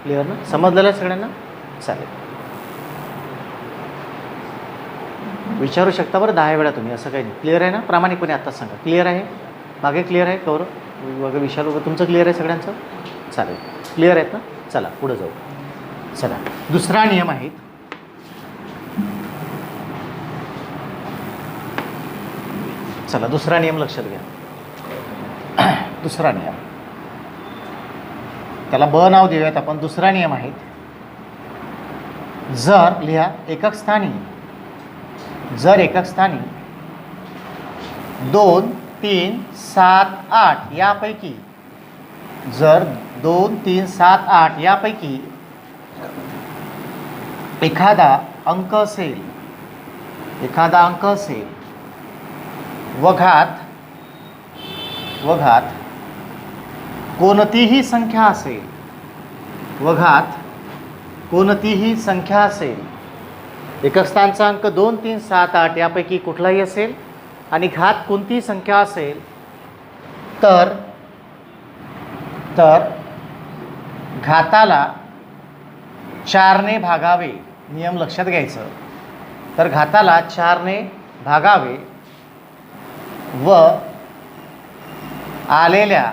क्लिअर ना? समजलेलं आहे सगळ्यांना? चालेल, विचारू शकता बरं 10 वेळा तुम्ही, असं काही नाही. क्लिअर आहे ना? प्रामाणिकपणे आत्ताच सांगा, क्लिअर आहे? मागे क्लिअर आहे? कवर वगैरे विशाल वगैरे तुमचं क्लिअर आहे सगळ्यांचं? चालेल, क्लिअर आहेत ना? चला पुढे जाऊ. चला, दुसरा नियम आहे. चला दुसरा नियम लक्षात घ्या. दुसरा नियम, त्याला ब नाव देऊयात आपण. दुसरा नियम आहे, जर लिहा एकक स्थानी, जर एकक स्थानी 2, 3, 7, 8 यापैकी, जर 2, 3, 7, 8 यापैकी एखादा अंक असेल, एखादा अंक असेल व घात कोणतीही संख्या असेल, व घात कोणतीही संख्या असेल, एकक स्थानचा अंक 2, 3, 7, 8 यापैकी कुठलाही असेल आणि घात कोणतीही संख्या असेल तर घाताला 4ने भागावे. नियम लक्षात घ्यायचं. तर घाताला 4ने भागावे व आलेल्या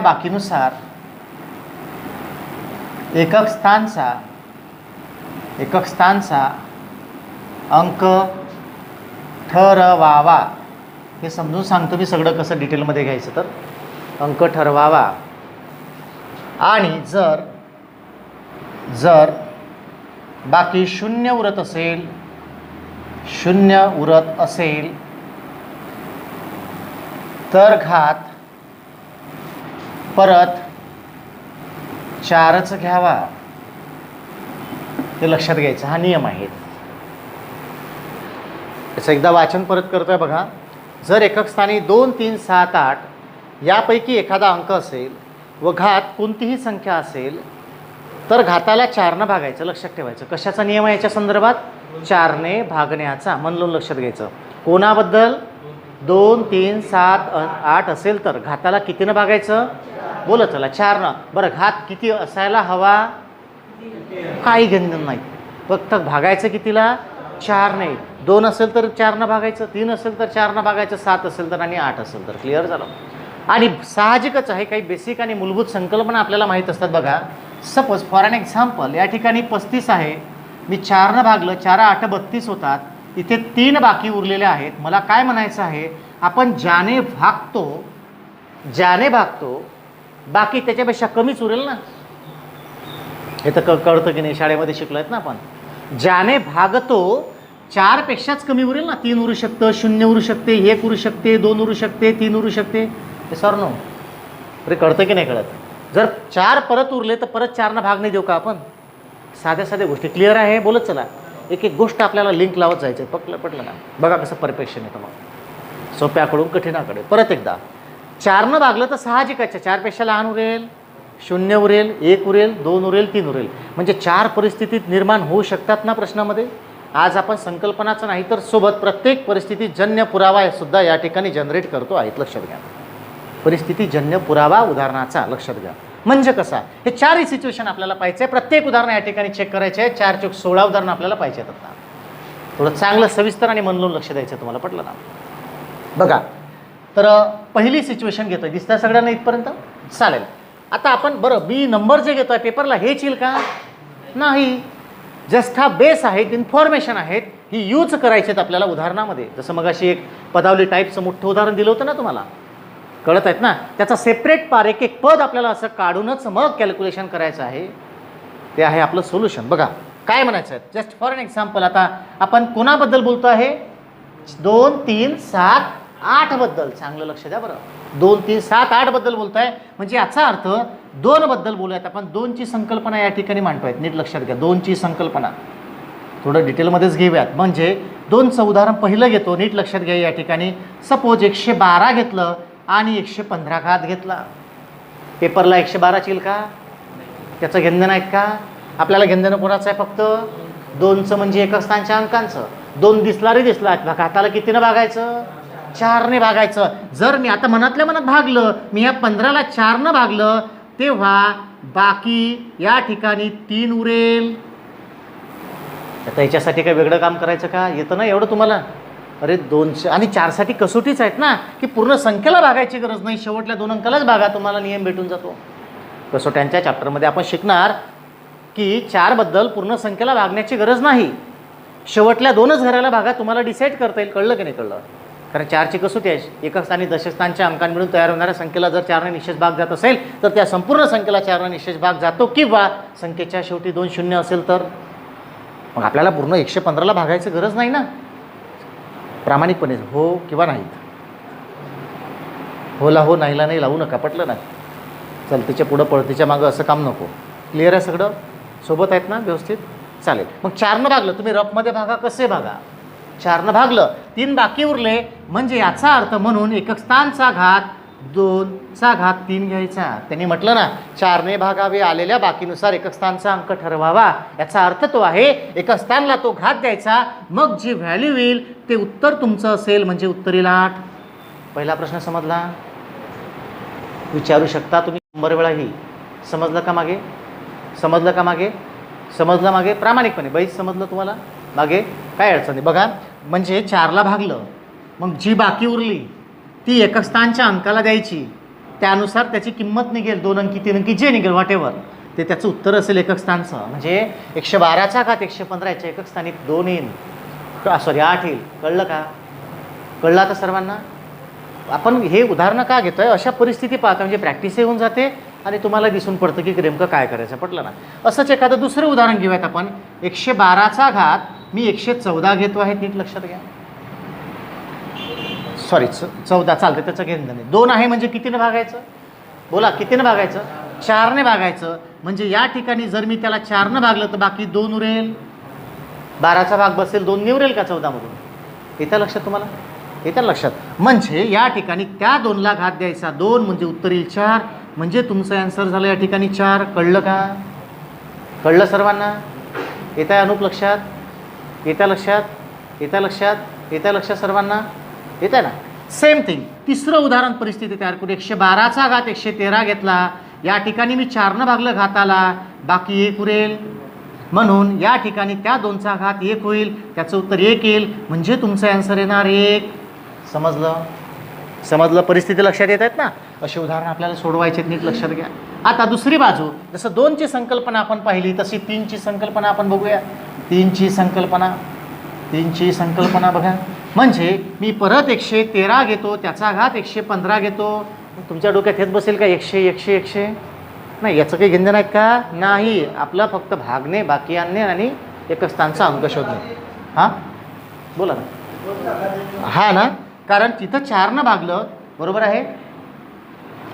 बाकीनुसार एकक स्थानचा अंक ठरवावा. हे समजून सांगतो मी सगळं कसं डिटेलमध्ये घ्यायचं. तर अंक ठरवावा. आणि जर बाकी शून्य उरत असेल तर घात परत 4च घ्यावा. हे लक्षात घ्यायचं, हा नियम आहे. याचं एकदा वाचन परत करतोय बघा. जर एकक स्थानी 2, 3, 7, 8 यापैकी एखादा अंक असेल व घात कोणतीही संख्या असेल तर घाताला 4ने भागायचं. लक्षात ठेवायचं. कशाचा नियम आहे याच्या संदर्भात? 4ने भागण्याचा. म्हणून लक्षात घ्यायचं. कोणाबद्दल? 2, 3, 7, 8 असेल तर घाताला कितीनं भागायचं? बोला चला 4ने. बरं, घात किती असायला हवा? काही गंधन नाही, फक्त भागायचं कितीला? 4ने. 2 असेल तर 4ने भागायचं, 3 असेल तर 4ने भागायचं, 7 असेल तर आणि 8 असेल तर. क्लिअर झालं? आणि साहजिकच आहे, काही बेसिक आणि मूलभूत संकल्पना आपल्याला माहीत असतात. बघा, सपोज फॉर एन एक्झाम्पल, या ठिकाणी 35 आहे, मी 4ने भागलं, 4 8 32 होतात, इथे 3 बाकी उरलेले आहेत. मला काय म्हणायचं आहे, आपण ज्याने भागतो बाकी त्याच्यापेक्षा कमीच उरेल ना. हे तर कळतं की नाही? शाळेमध्ये शिकलो आहेत ना आपण. ज्याने भागतो 4 पेक्षाच कमी उरेल ना. 3 उरू शकतं, 0 उरू शकते, 1 उरू शकते, 2 उरू शकते, 3 उरू शकते. हे सर नो अरे कळतं की नाही कळत? जर 4 परत उरले तर परत 4ने भाग नाही देऊ का आपण? साध्या गोष्टी. क्लिअर आहे? बोलत चला. एक गोष्ट आपल्याला लिंक लावत जायचं. पटलं ना? बघा कसं परफेक्शन येतं मग, सोप्याकडून कठीणाकडे. परत एकदा 4ने भागलं तर साहजिकच 4 पेक्षा लहान उरेल, 0 उरेल, 1 उरेल, 2 उरेल, 3 उरेल. म्हणजे 4 परिस्थितीत निर्माण होऊ शकतात ना प्रश्नामध्ये. आज आपण संकल्पनाचं नाही तर सोबत प्रत्येक परिस्थितीजन्य पुरावा सुद्धा या ठिकाणी जनरेट करतो आहेत. लक्षात घ्या. परिस्थितीजन्य पुरावा उदाहरणाचा लक्षात घ्या. म्हणजे कसा? हे 4ही सिच्युएशन आपल्याला पाहिजे. प्रत्येक उदाहरण या ठिकाणी चेक करायचे आहे. 4 चोक 16 उदाहरणं आपल्याला पाहिजे आहेत. आता थोडं चांगलं सविस्तर आणि मन लावून लक्ष द्यायचं. तुम्हाला पटलं ना? बघा, तर पहिली सिच्युएशन घेतोय. दिसतं सगळ्यांना इथपर्यंत? चालेल. आता आपण बरं बी नंबर जे घेतोय पेपरला हेच येईल का? नाही. जस्ट हा बेस आहेत, इन्फॉर्मेशन आहेत. ही यूज करायची आहेत आपल्याला उदाहरणामध्ये. जसं मग अशी एक पदावली टाईपचं मोठं उदाहरण दिलं होतं ना तुम्हाला, कळत आहेत ना. त्याचा सेपरेट पार एक एक पद आपल्याला असं काढूनच मग कॅल्क्युलेशन करायचं आहे. ते आहे आपलं सोल्युशन. बघा काय म्हणायचं आहे, जस्ट फॉर एन एक्झाम्पल. आता आपण कोणाबद्दल बोलतो आहे, 2 3 7 8 बद्दल. चांगलं लक्ष द्या बरं, 2 3 7 8 बद्दल बोलताय. म्हणजे याचा अर्थ 2 बद्दल बोलूयात आपण. 2ची संकल्पना या ठिकाणी मांडतोय, नीट लक्षात घ्या. 2ची संकल्पना थोडं डिटेलमध्येच घेऊयात. म्हणजे 2चं उदाहरण पहिलं घेतो, नीट लक्षात घ्या. या ठिकाणी सपोज 112 घेतलं आणि 115 घात घेतला. पेपरला 112 येईल का, त्याचं घेणं नाहीत का. आपल्याला घेणं कोणाचं आहे, फक्त 2चं म्हणजे एकक स्थानच्या अंकांचं. 2 दिसला रे दिसला, घाताला कितीनं भागायचं, 4ने भागायचं. जर मी आता मनातल्या मनात भागलं, मी या 15ला 4नं भागलं, तेव्हा बाकी या ठिकाणी 3 उरेल. आता याच्यासाठी काय वेगळं काम करायचं का, येतं ना एवढं तुम्हाला. अरे 2 आणि 4साठी कसोटीच आहेत ना, की पूर्ण संख्येला भागायची गरज नाही, शेवटल्या 2 अंकालाच भागा, तुम्हाला नियम भेटून जातो. कसोट्यांच्या चॅप्टरमध्ये आपण शिकणार की 4 बद्दल पूर्ण संख्येला भागण्याची गरज नाही, शेवटल्या 2च घराला भागा, तुम्हाला डिसाईड करता येईल. कळलं की नाही कळलं. कारण 4ची कसोटी आहे, एकक आणि दशस्थानच्या अंकां मिळून तयार होणाऱ्या संख्येला जर 4ने निश्चित भाग जात असेल तर त्या संपूर्ण संख्येला 4ने निश्चित भाग जातो, किंवा संख्येच्या शेवटी 2 शून्य असेल तर. मग आपल्याला पूर्ण 115ला भागायची गरज नाही ना. प्रामाणिकपणे हो किंवा नाहीत, होला हो, नाहीला नाही लावू नका. पटलं ना, चलतीच्या पुढं पळतीच्या मागं असं काम नको. क्लिअर आहे सगळं, सोबत आहेत ना व्यवस्थित, चालेल. मग 4नं भागलं, तुम्ही रफमध्ये भागा, कसे भागा. 4नं भागलं, 3 बाकी उरले. म्हणजे याचा अर्थ म्हणून एकक स्थानचा घात 2चा घात 3 घ्यायचा. त्यांनी म्हटलं ना, 4ने भागावे, आलेल्या बाकीनुसार एकक स्थानचा अंक ठरवावा. याचा अर्थ तो आहे एकक स्थानला तो घात द्यायचा, मग जी व्हॅल्यू येईल ते उत्तर तुमचं असेल, म्हणजे उत्तर येईल 8. पहिला प्रश्न समजला, विचारू शकता तुम्ही 100 वेळा. ही समजलं का मागे, समजलं का मागे, समजलं मागे प्रामाणिकपणे. बाईच समजलं तुम्हाला मागे, काय अडचण नाही. बघा म्हणजे 4ला भागलं, मग जी बाकी उरली ती एकक स्थानच्या अंकाला द्यायची, त्यानुसार त्याची किंमत निघेल, 2 अंकी 3 अंकी जे निघेल व्हॉटेवर, ते त्याचं उत्तर असेल एकक स्थानचं. म्हणजे 112चा घात 115 याच्या एकक स्थानी 2 येईल, सॉरी 8 येईल. कळलं का, कळलं आता सर्वांना. आपण हे उदाहरणं का घेतोय, अशा परिस्थिती पाहता म्हणजे प्रॅक्टिसही होऊन जाते आणि तुम्हाला दिसून पडतं की नेमकं काय करायचं. पटलं ना. असंच एखादं दुसरं उदाहरण घेऊयात आपण. 112चा घात मी 114 घेतो आहे, नीट लक्षात घ्या. सॉरी 14 चालते, त्याचं घेणं नाही. 2 आहे म्हणजे कितीनं भागायचं, बोला कितीनं भागायचं, 4ने भागायचं. म्हणजे या ठिकाणी जर मी त्याला 4नं भागलं तर बाकी 2 उरेल, 12चा भाग बसेल 2 निवरेल का 14मधून. येतं लक्षात तुम्हाला, येतं लक्षात. म्हणजे या ठिकाणी त्या 2ला घात द्यायचा, 2 म्हणजे उत्तर येईल 4. म्हणजे तुमचं आन्सर झालं या ठिकाणी 4. कळलं का, कळलं सर्वांना. येतं आहे अनुप लक्षात, येतं लक्षात, येतं लक्षात, येतं लक्षात सर्वांना, येत आहे ना. सेम थिंग तिसरं उदाहरण परिस्थिती तयार करू. 112चा घात 113 घेतला, या ठिकाणी मी 4नं भागलं घाताला, बाकी 1 उरेल. म्हणून या ठिकाणी त्या 2चा घात 1 होईल, त्याचं उत्तर 1 येईल. म्हणजे तुमचं आन्सर येणार 1. समजलं, समजलं, परिस्थिती लक्षात येत आहेत ना. अशी उदाहरणं आपल्याला सोडवायचे, नीट लक्षात घ्या. आता दुसरी बाजू, जसं 2ची संकल्पना आपण पाहिली तशी 3ची संकल्पना आपण बघूया. 3ची संकल्पना, 3ची संकल्पना बघा. म्हणजे मी परत 113 घेतो, त्याचा घात 115 घेतो. तुमच्या डोक्यात हेच बसेल का 100 100 100 नाही, याचं काही घेणं नाहीत का, नाही. आपलं फक्त भागणे, बाकी आणणे आणि एकक स्थानचा अंक शोधणे. हां बोला ना. हा ना, कारण तिथं 4नं भागलं, बरोबर आहे.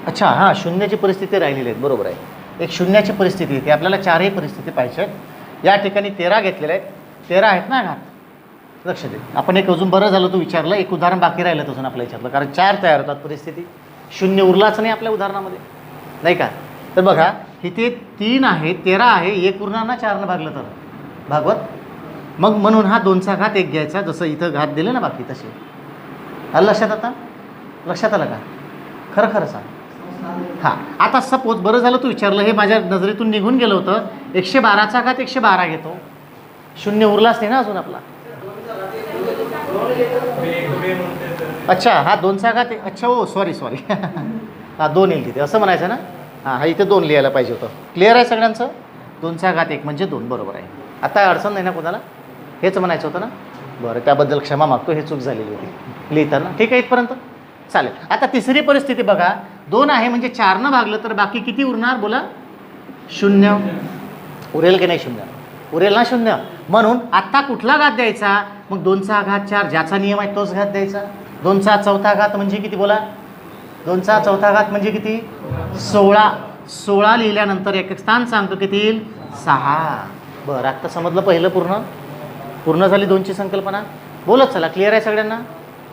अच्छा हां, शून्याची परिस्थिती राहिलेली आहे, बरोबर आहे. एक शून्याची परिस्थिती येते, आपल्याला 4ही परिस्थिती पाहिजे आहेत. या ठिकाणी 13 घेतलेले आहेत, 13 आहेत ना घात. लक्ष दे, आपण एक अजून बरं झालं तू विचारलं, एक उदाहरण बाकी राहिलं अजून आपल्या विचारलं, कारण 4 तयार होतात परिस्थिती, शून्य उरलाच नाही आपल्या उदाहरणामध्ये, नाही का. तर बघा इथे 3 आहे, 13 आहे, 1 उरणार ना 4नं भागलं तर भागवत. मग म्हणून हा 2चा घात 1 घ्यायचा, जसं इथं घात दिले ना बाकी तसे. आलं लक्षात, आता लक्षात आलं का, खरं खरं सांग. हां आता सपोज बरं झालं तू विचारलं, हे माझ्या नजरेतून निघून गेलं होतं. 112चा घात 112 घेतो, शून्य उरलाच नाही ना अजून आपला. अच्छा हा 2चा घात, अच्छा हो सॉरी हां 2 येईल तिथे, असं म्हणायचं ना. हां इथे 2 लिहायला पाहिजे होतं. क्लिअर आहे सगळ्यांचं. 2चा घात 1 म्हणजे 2, बरोबर आहे. आता अडचण नाही ना कोणाला, हेच म्हणायचं होतं ना. बरं, त्याबद्दल क्षमा मागतो, हे चूक झालेली होती लिहिताना. ठीक आहे इथपर्यंत चालेल. आता तिसरी परिस्थिती बघा, 2 आहे म्हणजे 4 भागलं तर बाकी किती उरणार बोला? 0. उरेल की नाही 0? उरेल ना 0. म्हणून आता कुठला घात द्यायचा? मग 2चा घात 4, ज्याचा नियम आहे तोच घात द्यायचा. 2चा चौथा घात म्हणजे किती बोला? 2चा चौथा घात म्हणजे किती? 16. 16 लिहिल्यानंतर एक स्थानचा अंक किती येईल? 6. बरं, आत्ता समजलं पहिलं पूर्ण झाली 2ची संकल्पना. बोलत चला, क्लिअर आहे सगळ्यांना?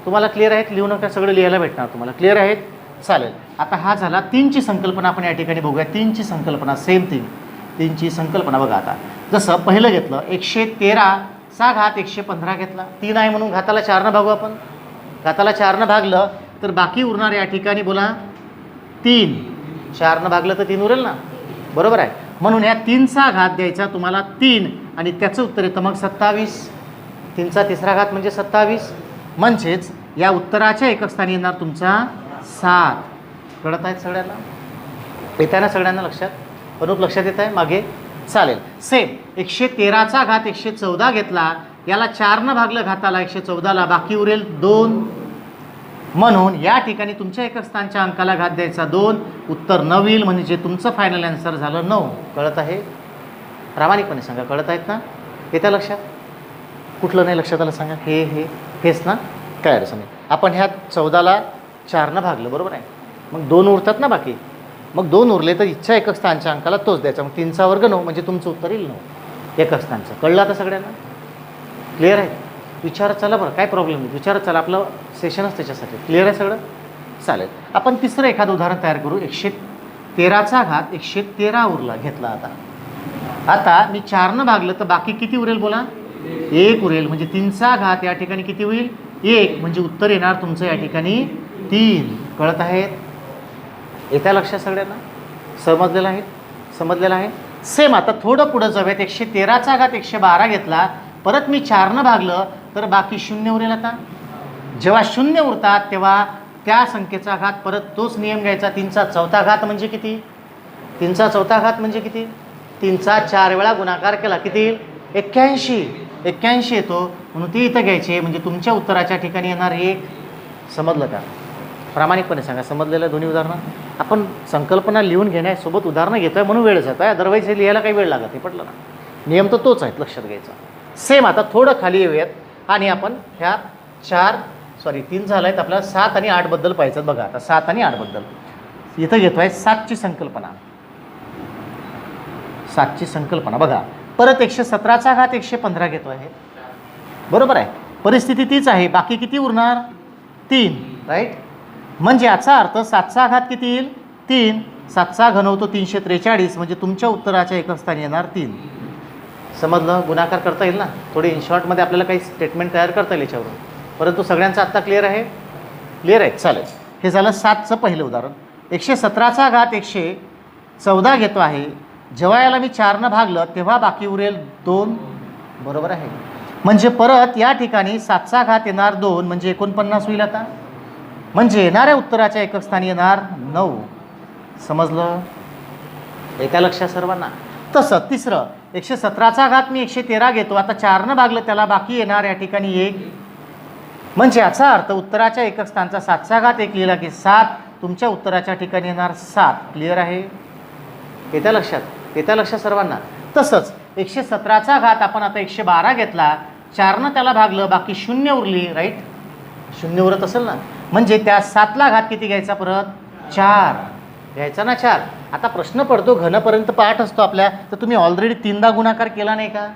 तुम्हाला क्लिअर आहेत? लिहू नका, सगळं लिहायला भेटणार तुम्हाला. क्लिअर आहेत? चालेल. आता हा झाला 3ची संकल्पना. आपण या ठिकाणी बघूया 3ची संकल्पना. सेम थिंग, 3ची संकल्पना बघा. आता जसं पहिलं घेतलं 113चा घात 115 घेतला. 3 आहे म्हणून घाताला 4 भागू आपण. घाताला 4 भागलं तर बाकी उरणार या ठिकाणी बोला 3. 4 भागलं तर 3 उरेल ना, बरोबर आहे. म्हणून या 3चा घात द्यायचा तुम्हाला 3 आणि त्याचं उत्तर येतं मग 27. 3चा तिसरा घात म्हणजे 27. म्हणजेच या उत्तराच्या एकक स्थानी येणार तुमचा 7. कळत आहेत सगळ्यांना? येत आहे ना सगळ्यांना लक्षात? अनुप लक्षात येत आहे मागे? चालेल. सेम 113चा घात 114 घेतला, याला 4 भागलं घाताला 114ला, बाकी उरेल 2. म्हणून या ठिकाणी तुमच्या एकक स्थानच्या अंकाला घात द्यायचा 2. उत्तर 9 येईल, म्हणजे तुमचं फायनल आन्सर झालं 9. कळत आहे? प्रामाणिकपणे सांगा, कळत आहेत ना? येत्या लक्षात? कुठलं नाही लक्षात आलं सांगा? हेच ना? काय अडचण नाही. आपण ह्या 14ला 4 भागलं, बरोबर आहे. मग 2 उरतात ना बाकी. मग 2 उरले तर इच्छा एकक स्थानच्या अंकाला तोच द्यायचा. मग 3चा वर्ग 9 म्हणजे तुमचं उत्तर येईल 9 एकक स्थानचं. कळलं आता सगळ्यांना? क्लिअर आहे? विचारत चला बरं, काय प्रॉब्लेम नाही, विचारत चला, आपलं सेशनच त्याच्यासाठी. क्लिअर आहे सगळं? चालेल. आपण तिसरं एखादं उदाहरण तयार करू. 113चा घात 113 उरला घेतला. आता मी 4 भागलं तर बाकी किती उरेल बोला? 1 उरेल, म्हणजे 3चा घात या ठिकाणी किती होईल? 1, म्हणजे उत्तर येणार तुमचं या ठिकाणी 3. कळत आहेत? येत्या लक्षात सगळ्यांना? समजलेलं आहे? समजलेलं आहे? सेम आता थोडं पुढं जाऊयात. 113चा घात 112 घेतला, परत मी 4 भागलं तर बाकी 0 उरेल. आता जेव्हा 0 उरतात तेव्हा त्या संख्येचा घात परत तोच नियम घ्यायचा. 3चा चौथा घात म्हणजे किती? 3चा चौथा घात म्हणजे किती? 3चा 4 वेळा गुणाकार केला किती येईल? 81. 81 येतो, म्हणून ते इथं घ्यायचे, म्हणजे तुमच्या उत्तराच्या ठिकाणी येणार 1. समजलं का? प्रामाणिकपणे सांगा, समजलेलं दोन्ही उदाहरणं? आपण संकल्पना लिहून घेण्यासोबत उदाहरणं घेतो आहे म्हणून वेळ जातो आहे, अदरवाईज हे लिहायला काही वेळ लागत नाही. पटलं ना? नियम तर तोच आहे, लक्षात घ्यायचा. सेम आता थोडं खाली येऊयात आणि आपण ह्या 3 झालं आहेत, आपल्याला 7 आणि 8 बद्दल पाहायचं. बघा आता 7 आणि 8 बद्दल इथं घेतो आहे 7ची संकल्पना. 7ची संकल्पना बघा. परत 117चा घात 115 घेतो आहे, बरोबर आहे. परिस्थिती तीच आहे, बाकी किती उरणार? 3. राईट? म्हणजे याचा अर्थ 7चा घात किती येईल? 3. 7चा घन होतो 343, म्हणजे तुमच्या उत्तराच्या एकक स्थानी येणार 3. समजलं? गुणाकार करता येईल ना? थोडी इन शॉर्टमध्ये आपल्याला काही स्टेटमेंट तयार करता येईल याच्यावरून. परंतु सगळ्यांचं आत्ता क्लिअर आहे? क्लिअर आहे? चालेल. हे झालं 7चं पहिलं उदाहरण. 117चा घात 114 घेतो आहे, जेव्हा याला मी 4 भागलं तेव्हा बाकी उरेल 2. बरोबर आहे. म्हणजे परत या ठिकाणी 7चा घात येणार 2, म्हणजे 49 होईल. आता म्हणजे येणाऱ्या उत्तराच्या एकक स्थानी येणार 9. समजलं? एका लक्षात सर्वांना? तसं तिसरं 117चा घात मी 113 घेतो, आता 4 भागलं त्याला बाकी येणार या ठिकाणी 1. म्हणजे याचा अर्थ उत्तराच्या एकक स्थानचा 7चा घात 1 लिहिला की 7, तुमच्या उत्तराच्या ठिकाणी येणार 7. क्लिअर आहे? येत्या लक्षात? येत्या लक्षात सर्वांना? तसंच 117चा घात आपण आता 112 घेतला, 4 त्याला भागलं, बाकी 0 उरली. राईट? 0 उरत असेल ना, म्हणजे त्या 7ला घात किती घ्यायचा? परत 4 घ्यायचा ना, 4. आता प्रश्न पडतो, घनपर्यंत पाठ असतो आपल्या, तर तुम्ही ऑलरेडी 3दा गुणाकार केला नाही का?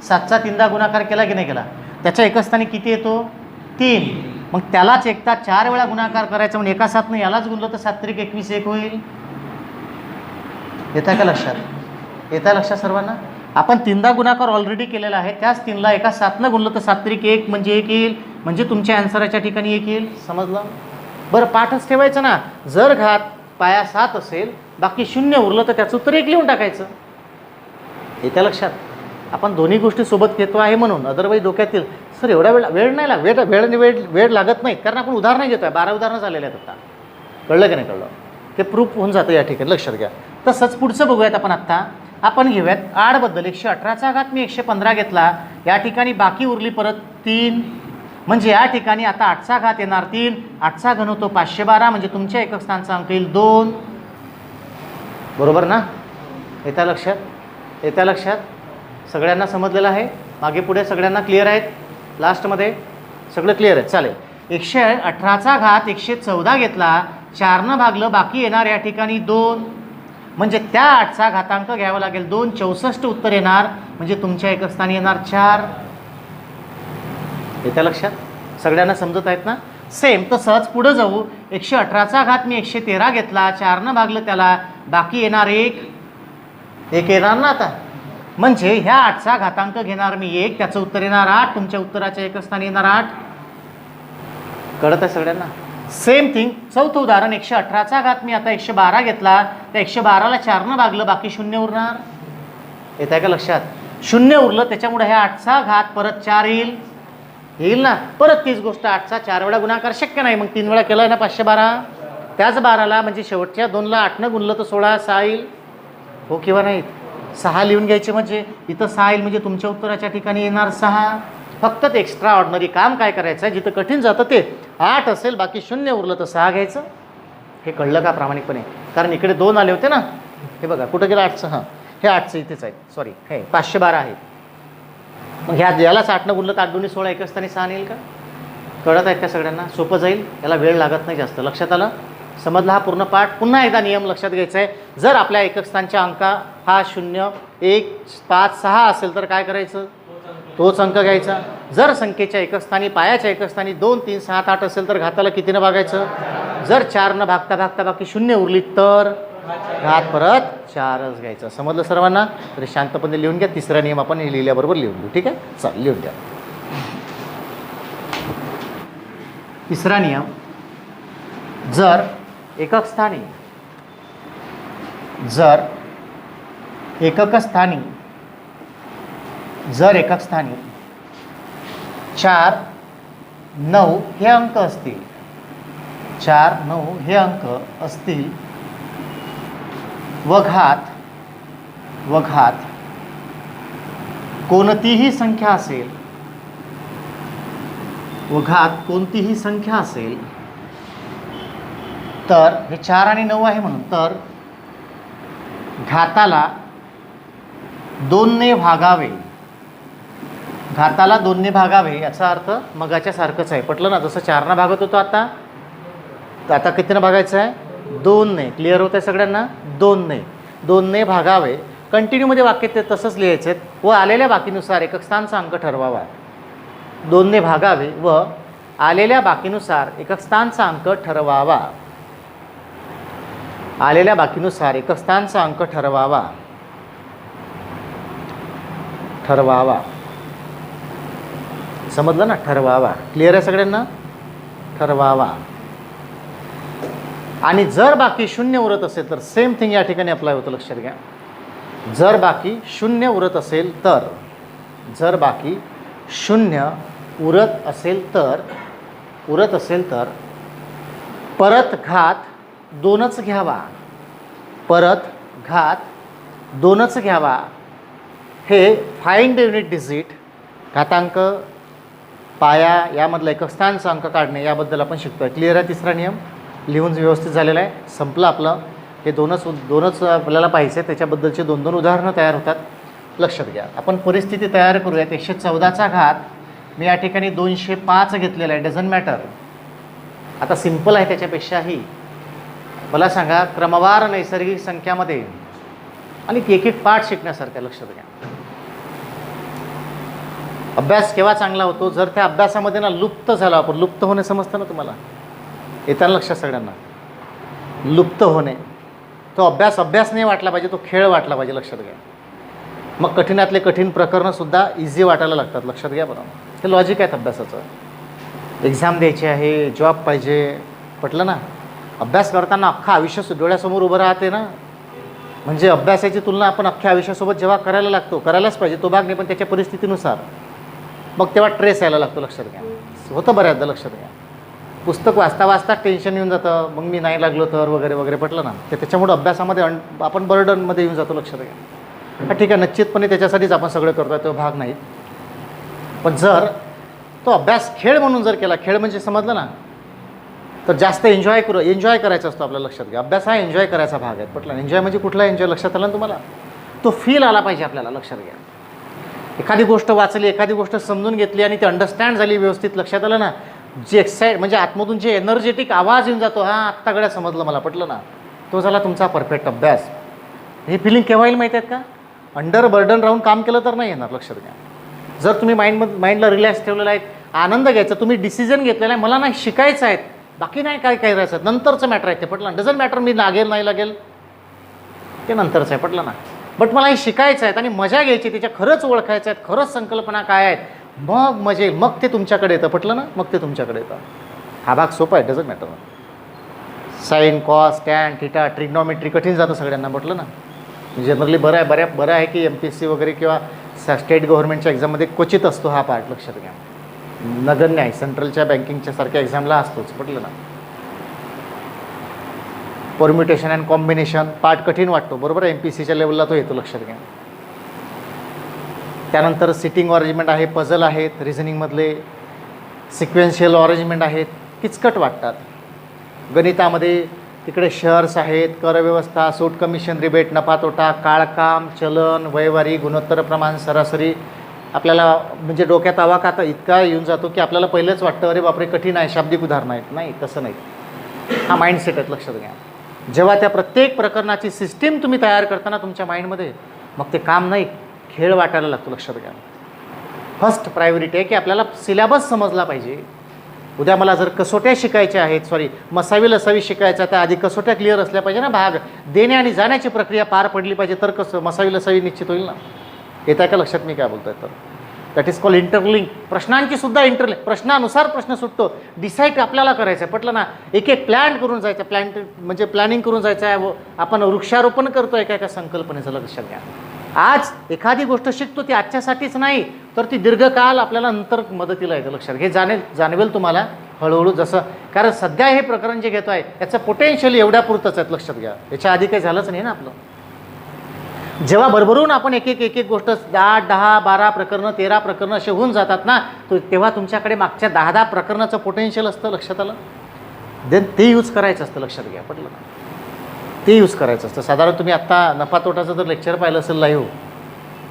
7चा 3दा गुणाकार केला की नाही केला? त्याच्या एकच स्थानी किती येतो? 3. मग त्यालाच एकदा 4 वेळा गुणाकार करायचा, म्हणजे एका 7नं यालाच गुणलं तर 7 त्रिक 21 1 होईल. येतं का लक्षात? येतं लक्षात सर्वांना? आपण 3दा गुणाकार ऑलरेडी केलेला आहे, त्याच 3ला एका 7नं गुणलं तर 7 त्रिक 1 म्हणजे 1 येईल, म्हणजे तुमच्या आन्सराच्या ठिकाणी 1 येईल. समजलं? बरं, पाठच ठेवायचं ना. जर घात पाया 7 असेल, बाकी 0 उरलं तर त्याचं उत्तर 1 लिहून टाकायचं. येत्या लक्षात? आपण दोन्ही गोष्टी सोबत घेतो आहे म्हणून, अदरवाईज डोक्यात येईल सर एवढा वेळ नाही लागत, वेळ लागत नाही, कारण आपण उदाहरणं घेतो आहे. 12 उदाहरणं झालेले आहेत आता. कळलं की नाही कळलं? ते प्रूफ होऊन जातं या ठिकाणी, लक्षात घ्या. तसंच पुढचं बघूयात आपण. आत्ता आपण घेऊयात 8 बद्दल. 118चा घात मी 115 घेतला, या ठिकाणी बाकी उरली परत 3, म्हणजे या ठिकाणी आता 8चा घात येणार 3, 8चा घन होतो 512, म्हणजे तुमच्या एकक स्थानचा अंक येईल 2. बरोबर ना? येत्या लक्षात? येत्या लक्षात? सगळ्यांना समजलेलं आहे? मागे पुढे सगळ्यांना क्लिअर आहेत? लास्टमध्ये सगळं क्लिअर आहे? चालेल. 118चा घात 114 घेतला, 4नं भागलं, बाकी येणार या ठिकाणी 2, म्हणजे त्या 8चा घातांक घ्यावा लागेल 2, 64 उत्तर येणार, म्हणजे तुमच्या एकक स्थानी येणार 4. येत्या लक्षात? सगळ्यांना समजत आहेत ना? सेम तसंच पुढं जाऊ. 118चा घात मी 113 घेतला, 4नं भागलं त्याला, बाकी येणार 1 येणार ना आता, म्हणजे ह्या 8चा घातांक घेणार मी 1, त्याचं उत्तर येणार 8, तुमच्या उत्तराच्या एकक स्थानी येणार 8. कळत आहे सगळ्यांना? सेम थिंग चौथं उदाहरण. 118चा घात मी आता 112 घेतला, त्या 112ला 4नं भागलं, बाकी 0 उरणार. येत आहे का लक्षात? 0 उरलं, त्याच्यामुळे ह्या 8चा घात परत 4 येईल ना. परत तीच गोष्ट, 8चा 4 वेळा गुणाकार शक्य नाही, मग 3 वेळा केला ना 512, त्याच 12ला म्हणजे शेवटच्या 2ला 8नं गुणलं तर 16, 6 येईल. हो किंवा नाही? 6 लिहून घ्यायचे, म्हणजे इथं 6 येईल, म्हणजे तुमच्या उत्तराच्या ठिकाणी येणार 6. फक्त ते एक्स्ट्रा ऑर्डिनरी काम काय करायचं आहे, जिथं कठीण जातं ते 8 असेल, बाकी 0 उरलं तर 6 घ्यायचं. हे कळलं का प्रामाणिकपणे? कारण इकडे 2 आले होते ना. हे बघा कुठं गेलं 8चं? हां, हे 8चं इथेच आहे, सॉरी, हे 512 आहे. मग ह्या यालाच 8नं गुणलं तर 8 2 16, एकच स्थानी 6 येईल का? कळत आहेत का सगळ्यांना? सोपं जाईल, याला वेळ लागत नाही जास्त. लक्षात आलं? समजला हा पूर्ण पाठ? पुन्हा एकदा नियम लक्षात घ्यायचा आहे. जर आपल्या एकक स्थानच्या अंका हा 0 1 5 6 असेल तर काय करायचं? तोच अंक घ्यायचा. जर संख्येच्या एकक स्थानी पायाच्या एकक स्थानी 2 3 7 8 असेल तर घाताला कितीनं भागायचं? जर 4नं भागता भागता बाकी 0 उरली तर घात परत 4च घ्यायचं. समजलं सर्वांना? तरी शांतपणे लिहून घ्या. तिसरा नियम आपण हे लिहिल्याबरोबर लिहून घेऊ. ठीक आहे? चल लिहून घ्या. तिसरा नियम. जर एकक स्थानी 4 9 हे अंक असतील, 4 9 हे अंक असतील व घात कोणतीही संख्या असेल, तर हे 4 आणि 9 आहे म्हणून, तर घाताला 2 ने भागावे. याचा अर्थ मगाच्या सारखंच आहे. पटलं ना? जसं 4नं भागत होतो आता कितीनं भागायचं आहे? 2 ने. क्लिअर होत आहे सगळ्यांना? 2 ने भागावे. कंटिन्यूमध्ये वाक्य ते तसंच लिहायचे व आलेल्या बाकीनुसार एकक स्थानचा अंक ठरवावा. 2 ने भागावे व आलेल्या बाकीनुसार एकक स्थानचा अंक ठरवावा. समजलं ना? ठरवावा. क्लिअर आहे सगळ्यांना? ठरवावा. आणि जर बाकी 0 उरत असेल तर सेम थिंग या ठिकाणी अप्लाय होतं. लक्षात घ्या. जर बाकी 0 उरत असेल तर परत घात 2च घ्यावा. हे फाइंड युनिट डिजिट, घातांक, पाया यामधला एकक स्थानचा अंक काढणे याबद्दल आपण शिकतोय. क्लिअर आहे? तिसरा नियम लिहून व्यवस्थित झालेला आहे. संपलं आपलं. हे दोनच आपल्याला पाहिजे, त्याच्याबद्दलचे 2 उदाहरणं तयार होतात. लक्षात घ्या. आपण परिस्थिती तयार करूयात. 114चा घात मी या ठिकाणी 205 घेतलेला आहे. Doesn't matter. आता सिम्पल आहे त्याच्यापेक्षाही. मला सांगा, क्रमवार नैसर्गिक संख्यामध्ये आणि एक पाठ शिकण्यासारखं. लक्षात घ्या. अभ्यास केव्हा चांगला होतो? जर त्या अभ्यासामध्ये ना लुप्त झाला. आपण लुप्त होणे समजतं ना तुम्हाला? येताना लक्षात सगळ्यांना? लुप्त होणे. तो अभ्यास नाही वाटला पाहिजे, तो खेळ वाटला पाहिजे. लक्षात घ्या. मग कठीणातले कठीण प्रकरणंसुद्धा इझी वाटायला लागतात. लक्षात घ्या बरं. हे लॉजिक आहेत अभ्यासाचं. एक्झाम द्यायची आहे, जॉब पाहिजे. पटलं ना? अभ्यास करताना अख्खं आयुष्य डोळ्यासमोर उभं राहते ना. म्हणजे अभ्यासाची तुलना आपण अख्ख्या आयुष्यासोबत जेव्हा करायलाच पाहिजे. तो भाग नाही, पण त्याच्या परिस्थितीनुसार मग तेव्हा ट्रेस यायला लागतो. लक्षात घ्या. होतं बऱ्याचदा. लक्षात घ्या. पुस्तक वाचता टेन्शन येऊन जातं, मग मी नाही लागलो तर वगैरे वगैरे. पटलं ना? त्याच्यामुळे अभ्यासामध्ये आपण बर्डनमध्ये येऊन जातो. लक्षात घ्या. ठीक आहे, निश्चितपणे त्याच्यासाठीच आपण सगळं करतो, तो भाग नाही. पण जर तो अभ्यास खेळ म्हणून जर केला, खेळ म्हणजे समजलं ना, तर जास्त एन्जॉय करायचा असतो आपल्या, लक्षात घ्या. अभ्यास हा एन्जॉय करायचा भाग आहे. पटलं? एन्जॉय म्हणजे कुठला एन्जॉय, लक्षात आला ना तुम्हाला? तो फील आला पाहिजे आपल्याला, लक्षात घ्या. एखादी गोष्ट वाचली, एखादी गोष्ट समजून घेतली आणि ती अंडरस्टँड झाली व्यवस्थित, लक्षात आलं ना, जे म्हणजे आतमधून जे एनर्जेटिक आवाज येऊन जातो, हा आत्ता गड्या समजलं मला, पटलं ना, तो झाला तुमचा परफेक्ट अभ्यास. हे फिलिंग केव्हा येईल माहिती आहेत का? अंडर बर्डन राहून काम केलं तर नाही येणार, लक्षात घ्या. जर तुम्ही माइंडला रिलॅक्स ठेवलेला आहे, आनंद घ्यायचा, तुम्ही डिसिजन घेतलेला आहे, मला नाही शिकायचं आहे, बाकी नाही काय करायचं, नंतरचं मॅटर आहे ते, पटलं? डझंट मॅटर मी लागेल नाही लागेल ते नंतरचं आहे, पटलं ना. बट मला हे शिकायचं आहे आणि मजा घ्यायची, त्याच्या खरंच ओळखायचं आहेत, खरंच संकल्पना काय आहेत, मग मजा येईल, मग ते तुमच्याकडे येतं, पटलं ना, मग ते तुमच्याकडे येतं. हा भाग सोपा आहे, doesn't matter. Sine, cos, tan, theta, trigonometry कठीण जातं सगळ्यांना, म्हटलं ना. जनरली बरं आहे की MPSC वगैरे किंवा स्टेट गव्हर्नमेंटच्या एक्झाममध्ये क्वचित असतो हा पार्ट, लक्षात घ्या. नगण्य आहे, सेंट्रलच्या बँकिंगच्या सारख्या एक्झामला असतोच, म्हटलं ना. परम्युटेशन अँड कॉम्बिनेशन पार्ट कठीण वाटतो, बरोबर आहे, MPSCच्या लेवलला तो येतो, लक्षात घ्या. त्यानंतर सिटिंग अरेंजमेंट आहे, पझल आहेत, रिझनिंगमधले सिक्वेन्शियल अरेंजमेंट आहेत, किचकट वाटतात. गणितामध्ये तिकडे शेअर्स आहेत, करव्यवस्था, सूट, कमिशन, रिबेट, नफा तोटा, काळकाम, चलन, वयवारी, गुणोत्तर प्रमाण, सरासरी, आपल्याला म्हणजे डोक्यात आवाकात इतका येऊन जातो की आपल्याला पहिलेच वाटतं अरे बापरे कठीण आहे, शाब्दिक उदाहरणं आहेत. नाही, तसं नाही. हा माइंडसेट आहे, लक्षात घ्या. जेव्हा त्या प्रत्येक प्रकरणाची सिस्टीम तुम्ही तयार करताना तुमच्या माइंडमध्ये, मग ते काम नाही, खेळ वाटायला लागतो, लक्षात घ्या. फर्स्ट प्रायोरिटी आहे की आपल्याला सिलेबस समजला पाहिजे. उद्या मला जर कसोट्या शिकायच्या आहेत, मसावी लसावी शिकायचा, त्या आधी कसोट्या क्लिअर असल्या पाहिजे ना, भाग देणे आणि जाण्याची प्रक्रिया पार पडली पाहिजे, तर कसं मसावी लसावी निश्चित होईल ना. येत आहे का लक्षात मी काय बोलतोय? तर दॅट इज कॉल्ड इंटरलिंक. प्रश्नांची सुद्धा इंटरलिंक, प्रश्नानुसार प्रश्न सुटतो, डिसाईड आपल्याला करायचं आहे, पटलं ना. एक एक प्लॅन करून जायचं, म्हणजे प्लॅनिंग करून जायचं आहे. आपण वृक्षारोपण करतोय काय संकल्पनेचं, लक्षात घ्या. आज एखादी गोष्ट शिकतो ती आजच्यासाठीच नाही, तर ती दीर्घकाल आपल्याला नंतर मदतीला येतं, लक्षात घ्या. हे जाणवेल तुम्हाला हळूहळू जसं, कारण सध्या हे प्रकरण जे घेतो आहे याचं पोटेन्शियल एवढ्या पुरतंच आहे, लक्षात घ्या. याच्या आधी काही झालंच नाही ना आपलं. जेव्हा भरभरून आपण एक एक गोष्ट 8, 10, 12 प्रकरणं, 13 प्रकरणं असे होऊन जातात ना, तेव्हा तुमच्याकडे मागच्या 10 प्रकरणाचं पोटेन्शियल असतं, लक्षात आलं. देन ते यूज करायचं असतं, लक्षात घ्या, पटलं ना. ते यूज करायचं असतं. साधारण तुम्ही आत्ता नफा तोटाचं जर लेक्चर पाहिलं असेल, लाईव्ह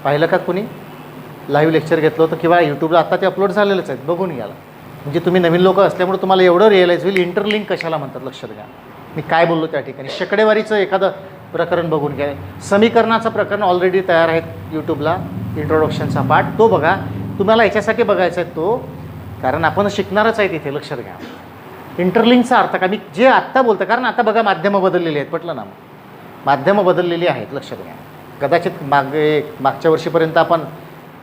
पाहिलं का कुणी? लाईव्ह लेक्चर घेतलं होतं किंवा यूट्यूबला आत्ता ते अपलोड झालेलेच आहेत, बघून घ्याला. म्हणजे तुम्ही नवीन लोक असल्यामुळे तुम्हाला एवढं रिअलाईज होईल इंटरलिंक कशाला म्हणतात, लक्षात घ्या. मी काय बोललो त्या ठिकाणी. शेकडेवारीचं एखादं प्रकरण बघून घ्या. समीकरणाचं प्रकरण ऑलरेडी तयार आहेत यूट्यूबला, इंट्रोडक्शनचा पार्ट, तो बघा. तुम्हाला याच्यासाठी बघायचा आहे तो, कारण आपण शिकणारच आहे तिथे, लक्षात घ्या. इंटरलिंकचा अर्थ का, मी जे आत्ता बोलतो, कारण आता बघा माध्यमं बदललेली आहेत, पटलं ना. माध्यमं बदललेली आहेत, लक्षात घ्या. कदाचित मागच्या वर्षीपर्यंत आपण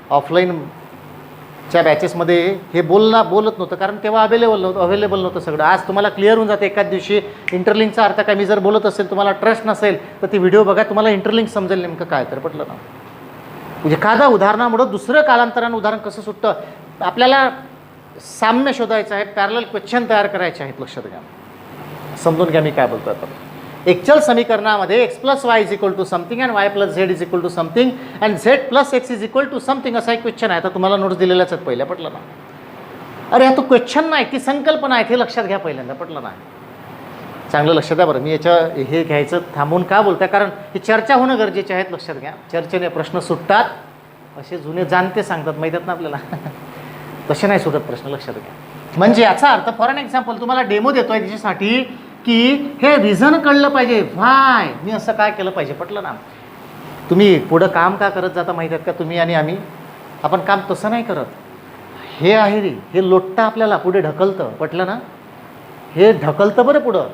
ऑफलाईनच्या बॅचेसमध्ये हे बोलत नव्हतं, कारण तेव्हा अवेलेबल नव्हतं सगळं. आज तुम्हाला क्लिअर होऊन जातं एकाच दिवशी इंटरलिंकचा अर्थ काय. मी जर बोलत असेल, तुम्हाला ट्रस्ट नसेल तर ती व्हिडिओ बघा, तुम्हाला इंटरलिंक समजेल नेमकं काय, तर पटलं ना. एखादा उदाहरणामुळं दुसरं कालांतरानं उदाहरण कसं सुटतं, आपल्याला साम्य शोधायचं आहे, पॅरलल क्वेश्चन तयार करायचे आहेत, लक्षात घ्या. समजून घ्या मी काय बोलतो आता. एक्चुअल समीकरणामध्ये x + y = something and y + z = something and z + x = something असा एक क्वेश्चन आहे. आता तुम्हाला नोट्स दिलेल्याच आहेत पहिल्या, पटलं ना. अरे हा तो क्वेश्चन नाही, ती संकल्पना आहे, हे लक्षात घ्या पहिल्यांदा, पटलं ना. चांगलं लक्षात द्या बरं. मी हे घ्यायचं थांबून का बोलताय, कारण ही चर्चा होणं गरजेचे आहेत, लक्षात घ्या. चर्चेने प्रश्न सुटतात, असे जुने जाणते सांगतात, माहिती आहेत ना आपल्याला. तसे नाही सुटत प्रश्न, लक्षात घ्या. म्हणजे याचा अर्थ, फॉर एन एक्झाम्पल तुम्हाला डेमो देतोय त्याच्यासाठी की हे रिझन कळलं पाहिजे, व्हाय मी असं काय केलं पाहिजे, पटलं ना. तुम्ही पुढं काम का करत जाता माहीत आहेत का, तुम्ही आणि आम्ही. आपण काम तसं नाही करत. हे आहे रे, हे लोटतं आपल्याला, पुढे ढकलतं, पटलं ना. हे ढकलतं बरं पुढं.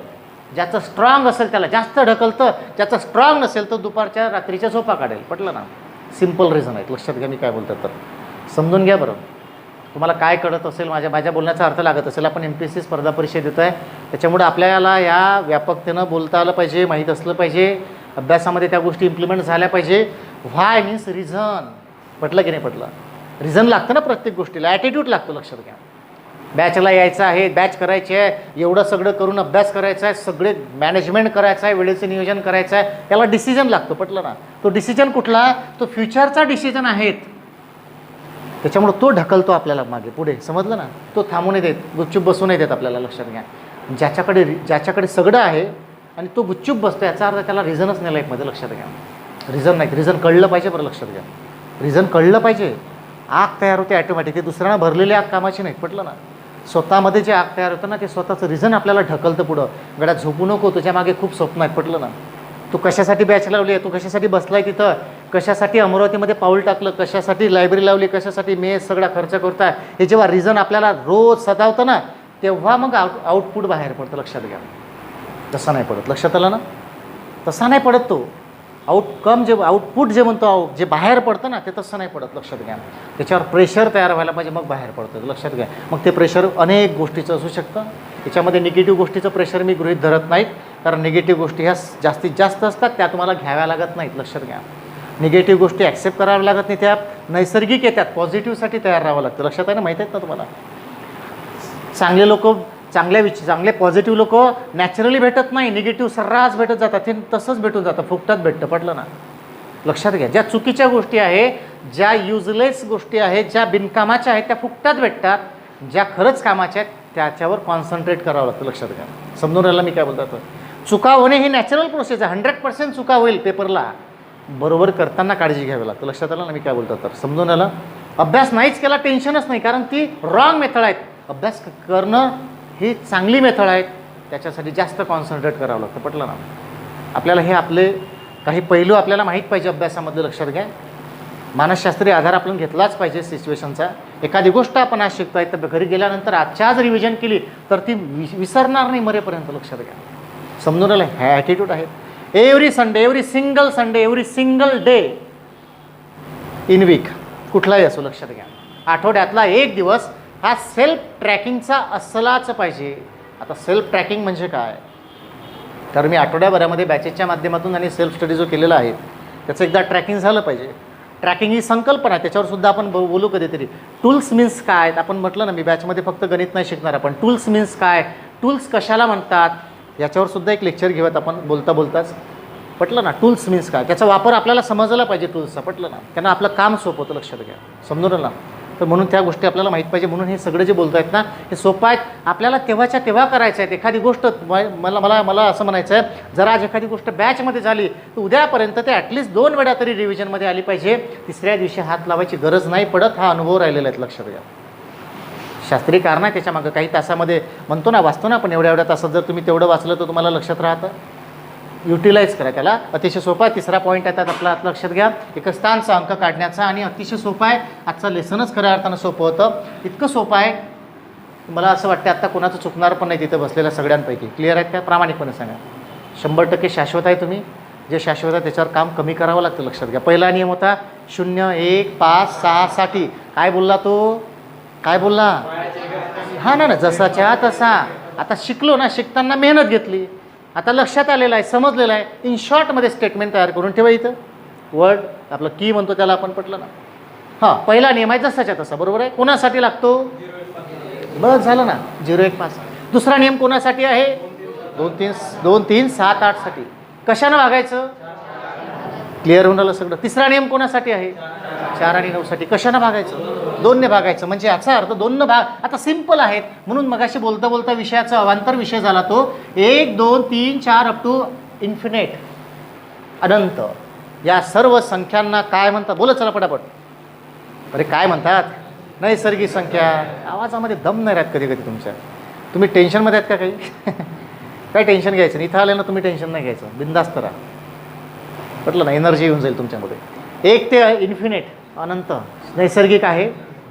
ज्याचं स्ट्रॉंग असेल त्याला जास्त ढकलतं, ज्याचं स्ट्रॉंग नसेल तो दुपारच्या रात्रीच्या झोपा काढेल, पटलं ना. सिम्पल रिझन आहेत, लक्षात घ्या मी काय बोलतात. तर समजून घ्या बरं. तुम्हाला काय कळत असेल, माझ्या बोलण्याचा अर्थ लागत असेल. आपण MPSC स्पर्धा परीक्षा देतो आहे, त्याच्यामुळे आपल्याला या व्यापकतेनं बोलता आलं पाहिजे, माहीत असलं पाहिजे. अभ्यासामध्ये त्या गोष्टी इम्प्लिमेंट झाल्या पाहिजे. व्हाय मीन्स रिझन, पटलं की नाही पटलं. रिझन लागतं ना प्रत्येक गोष्टीला, ॲटिट्यूड लागतो, लक्षात घ्या. बॅचला यायचं आहे, बॅच करायची आहे, एवढं सगळं करून अभ्यास करायचा आहे, सगळे मॅनेजमेंट करायचं आहे, वेळेचं नियोजन करायचं आहे, त्याला डिसिजन लागतो, पटलं ना. तो डिसिजन कुठला, तो फ्युचरचा डिसिजन आहेत. त्याच्यामुळं तो ढकलतो आपल्याला मागे पुढे, समजलं ना. तो थांबू नाही देत, गुपचूप बसू नाही देत आपल्याला, लक्षात घ्या. ज्याच्याकडे सगळं आहे आणि तो गुपचूप बसतो, याचा अर्थ त्याला रिझनच नाही लाईफमध्ये, लक्षात घ्या. रिझन नाही, रिझन कळलं पाहिजे बरं, लक्षात घ्या. रिझन कळलं पाहिजे. आग तयार होते ॲटोमॅटिक, ते दुसऱ्यांना भरलेली आग कामाची नाही, पटलं ना. स्वतःमध्ये जे आग तयार होतं ना, ते स्वतःचं रिझन आपल्याला ढकलतं पुढं. गड्यात झोपू नको, तुझ्या मागे खूप स्वप्न आहेत, पटलं ना. तू कशासाठी बॅच लावली आहे, तू कशासाठी बसलाय तिथं, कशासाठी अमरावतीमध्ये पाऊल टाकलं, कशासाठी लायब्ररी लावली, कशासाठी मेस सगळा खर्च करताय, हे जेव्हा रिझन आपल्याला रोज सतावतं ना, तेव्हा मग आउटपुट बाहेर पडतं, लक्षात घ्या. तसा नाही पडत, लक्षात आलं ना. तसा नाही पडत तो आउटकम, जे आउटपुट जे म्हणतो, जे बाहेर पडतं ना, ते तसं नाही पडत, लक्षात घ्या. त्याच्यावर प्रेशर तयार व्हायला पाहिजे, मग बाहेर पडतं, लक्षात घ्या. मग ते प्रेशर अनेक गोष्टीचं असू शकतं. त्याच्यामध्ये निगेटिव्ह गोष्टीचं प्रेशर मी गृहीत धरत नाहीत, कारण निगेटिव्ह गोष्टी ह्या जास्तीत जास्त असतात, त्या तुम्हाला घ्याव्या लागत नाहीत, लक्षात घ्या. निगेटिव्ह गोष्टी ॲक्सेप्ट कराव्या लागत नाही, त्या नैसर्गिक येतात. पॉझिटिव्हसाठी तयार राहावं लागतं, लक्षात आहे ना, माहीत आहेत ना तुम्हाला. चांगले लोक, चांगले पॉझिटिव्ह लोक नॅचरली भेटत नाही, निगेटिव्ह सर्रास भेटत जातात, ते तसंच भेटून जातं, फुकटात भेटतं, पटलं ना. लक्षात घ्या. ज्या चुकीच्या गोष्टी आहे, ज्या युजलेस गोष्टी आहेत, ज्या बिनकामाच्या आहेत, त्या फुकटात भेटतात. ज्या खरंच कामाच्या आहेत त्याच्यावर कॉन्सन्ट्रेट करावं लागतं, लक्षात घ्या. समजून राहिला मी काय बोलतो. चुका होणे ही नॅचरल प्रोसेस आहे, 100% चुका होईल पेपरला, बरोबर करताना काळजी घ्यावी लागतं, लक्षात आलं ना मी काय बोलतो. तर समजून आलं. अभ्यास नाहीच केला टेन्शनच नाही, कारण ती रॉंग मेथड आहेत. अभ्यास करणं ही चांगली मेथड आहे, त्याच्यासाठी जास्त कॉन्सन्ट्रेट करावं लागतं, पटलं ना. आपल्याला हे आपले काही पैलू आपल्याला माहीत पाहिजे अभ्यासामधलं, लक्षात घ्या. मानसशास्त्रीय आधार आपण घेतलाच पाहिजे सिच्युएशनचा. एखादी गोष्ट आपण आज शिकतोय, तर घरी गेल्यानंतर आजच्या आज रिव्हिजन केली तर ती विसरणार नाही मरेपर्यंत, लक्षात घ्या. समजून आलं. हे ॲटिट्यूड आहे. Every Sunday, every single Sunday, every single day in week, कुठलाही असो, लक्षात घ्या. आठवड्यातला एक दिवस हा सेल्फ ट्रॅकिंगचा असलाच पाहिजे. आता सेल्फ ट्रॅकिंग म्हणजे काय, तर मी आठवड्याभरामध्ये बॅचेसच्या माध्यमातून आणि सेल्फ स्टडी जो केलेला आहे त्याचं एकदा ट्रॅकिंग झालं पाहिजे. ट्रॅकिंग ही संकल्पना आहे, त्याच्यावर सुद्धा आपण बोलू कधीतरी. टूल्स मीन्स काय, आपण म्हटलं ना मी बॅचमध्ये फक्त गणित नाही शिकणार आपण. टूल्स मीन्स काय, टूल्स कशाला म्हणतात, याच्यावर सुद्धा एक लेक्चर घेऊयात आपण बोलताच, पटलं ना. टूल्स मीन्स काय, त्याचा वापर आपल्याला समजला पाहिजे टूल्सचा, पटलं ना. त्यांना आपलं काम सोपं होतं, लक्षात घ्या. समजून ना. तर म्हणून त्या गोष्टी आपल्याला माहीत पाहिजे. म्हणून हे सगळं जे बोलत आहेत ना, हे सोपं आहेत, आपल्याला तेव्हाच्या तेव्हा करायचं आहे. एखादी गोष्ट मला असं म्हणायचं आहे, जर आज एखादी गोष्ट बॅचमध्ये झाली तर उद्यापर्यंत ते ॲटलिस्ट 2 वेळा तरी रिव्हिजनमध्ये आली पाहिजे. तिसऱ्या दिवशी हात लावायची गरज नाही पडत. हा अनुभव राहिलेला आहे, लक्षात घ्या. शास्त्रीय कारण आहे त्याच्यामागं. काही तासामध्ये म्हणतो ना, वाचतो ना आपण, एवढ्या तासात जर तुम्ही तेवढं वाचलं तर तुम्हाला लक्षात राहतं. युटिलाइज करा त्याला. अतिशय सोपा आहे. तिसरा पॉईंट आहे त्यात आपला, लक्षात घ्या, एक स्थानचा अंक काढण्याचा. आणि अतिशय सोपा आहे. आजचा लेसनच खऱ्या अर्थानं सोपं होतं. इतकं सोपं आहे, मला असं वाटतं आत्ता कोणाचं चुकणार पण नाही तिथं बसलेल्या सगळ्यांपैकी. क्लिअर आहेत का, प्रामाणिकपणे सांगा. 100% शाश्वत आहे. तुम्ही जे शाश्वत आहे त्याच्यावर काम कमी करावं लागतं, लक्षात घ्या. पहिला नियम होता 0, 1, 5, 6 साठी. काय बोलला तो, काय बोलला, हा ना, जसाच्या तसा. आता शिकलो ना, शिकताना मेहनत घेतली, आता लक्षात आलेलं आहे, समजलेलं आहे. इन शॉर्टमध्ये स्टेटमेंट तयार करून ठेवा. इथं वर्ड आपलं की म्हणतो त्याला आपण, पटलं ना. हां, पहिला नियम आहे जसाच्या तसा, बरोबर आहे. कोणासाठी लागतो, बस झालं ना, 0, 1, 5. दुसरा नियम कोणासाठी आहे, 2, 3, 7, 8 साठी. कशानं भागायचं, क्लिअर होऊन आलं सगळं. तिसरा नियम कोणासाठी आहे, 4 आणि 9 साठी. कशानं भागायचं, 2ने भागायचं. म्हणजे याचा अर्थ 2 भाग. आता सिम्पल आहेत म्हणून मगाशी बोलता बोलता विषयाचा अवांतर विषय झाला तो 1, 2, 3, 4 अप टू इन्फिनेट, अनंत. या सर्व संख्यांना काय म्हणतात, बोला चला पटापट. अरे काय म्हणतात, नैसर्गिक संख्या. आवाजामध्ये दम नाही राहत कधी कधी तुमच्या. तुम्ही टेन्शनमध्ये आहेत का काही काय टेन्शन घ्यायचं नाही. इथं आले ना तुम्ही टेन्शन नाही घ्यायचं, बिंदास्त राहा, म्हटलं ना. एनर्जी येऊन जाईल तुमच्यामध्ये. 1 ते इन्फिनेट, अनंत नैसर्गिक आहे.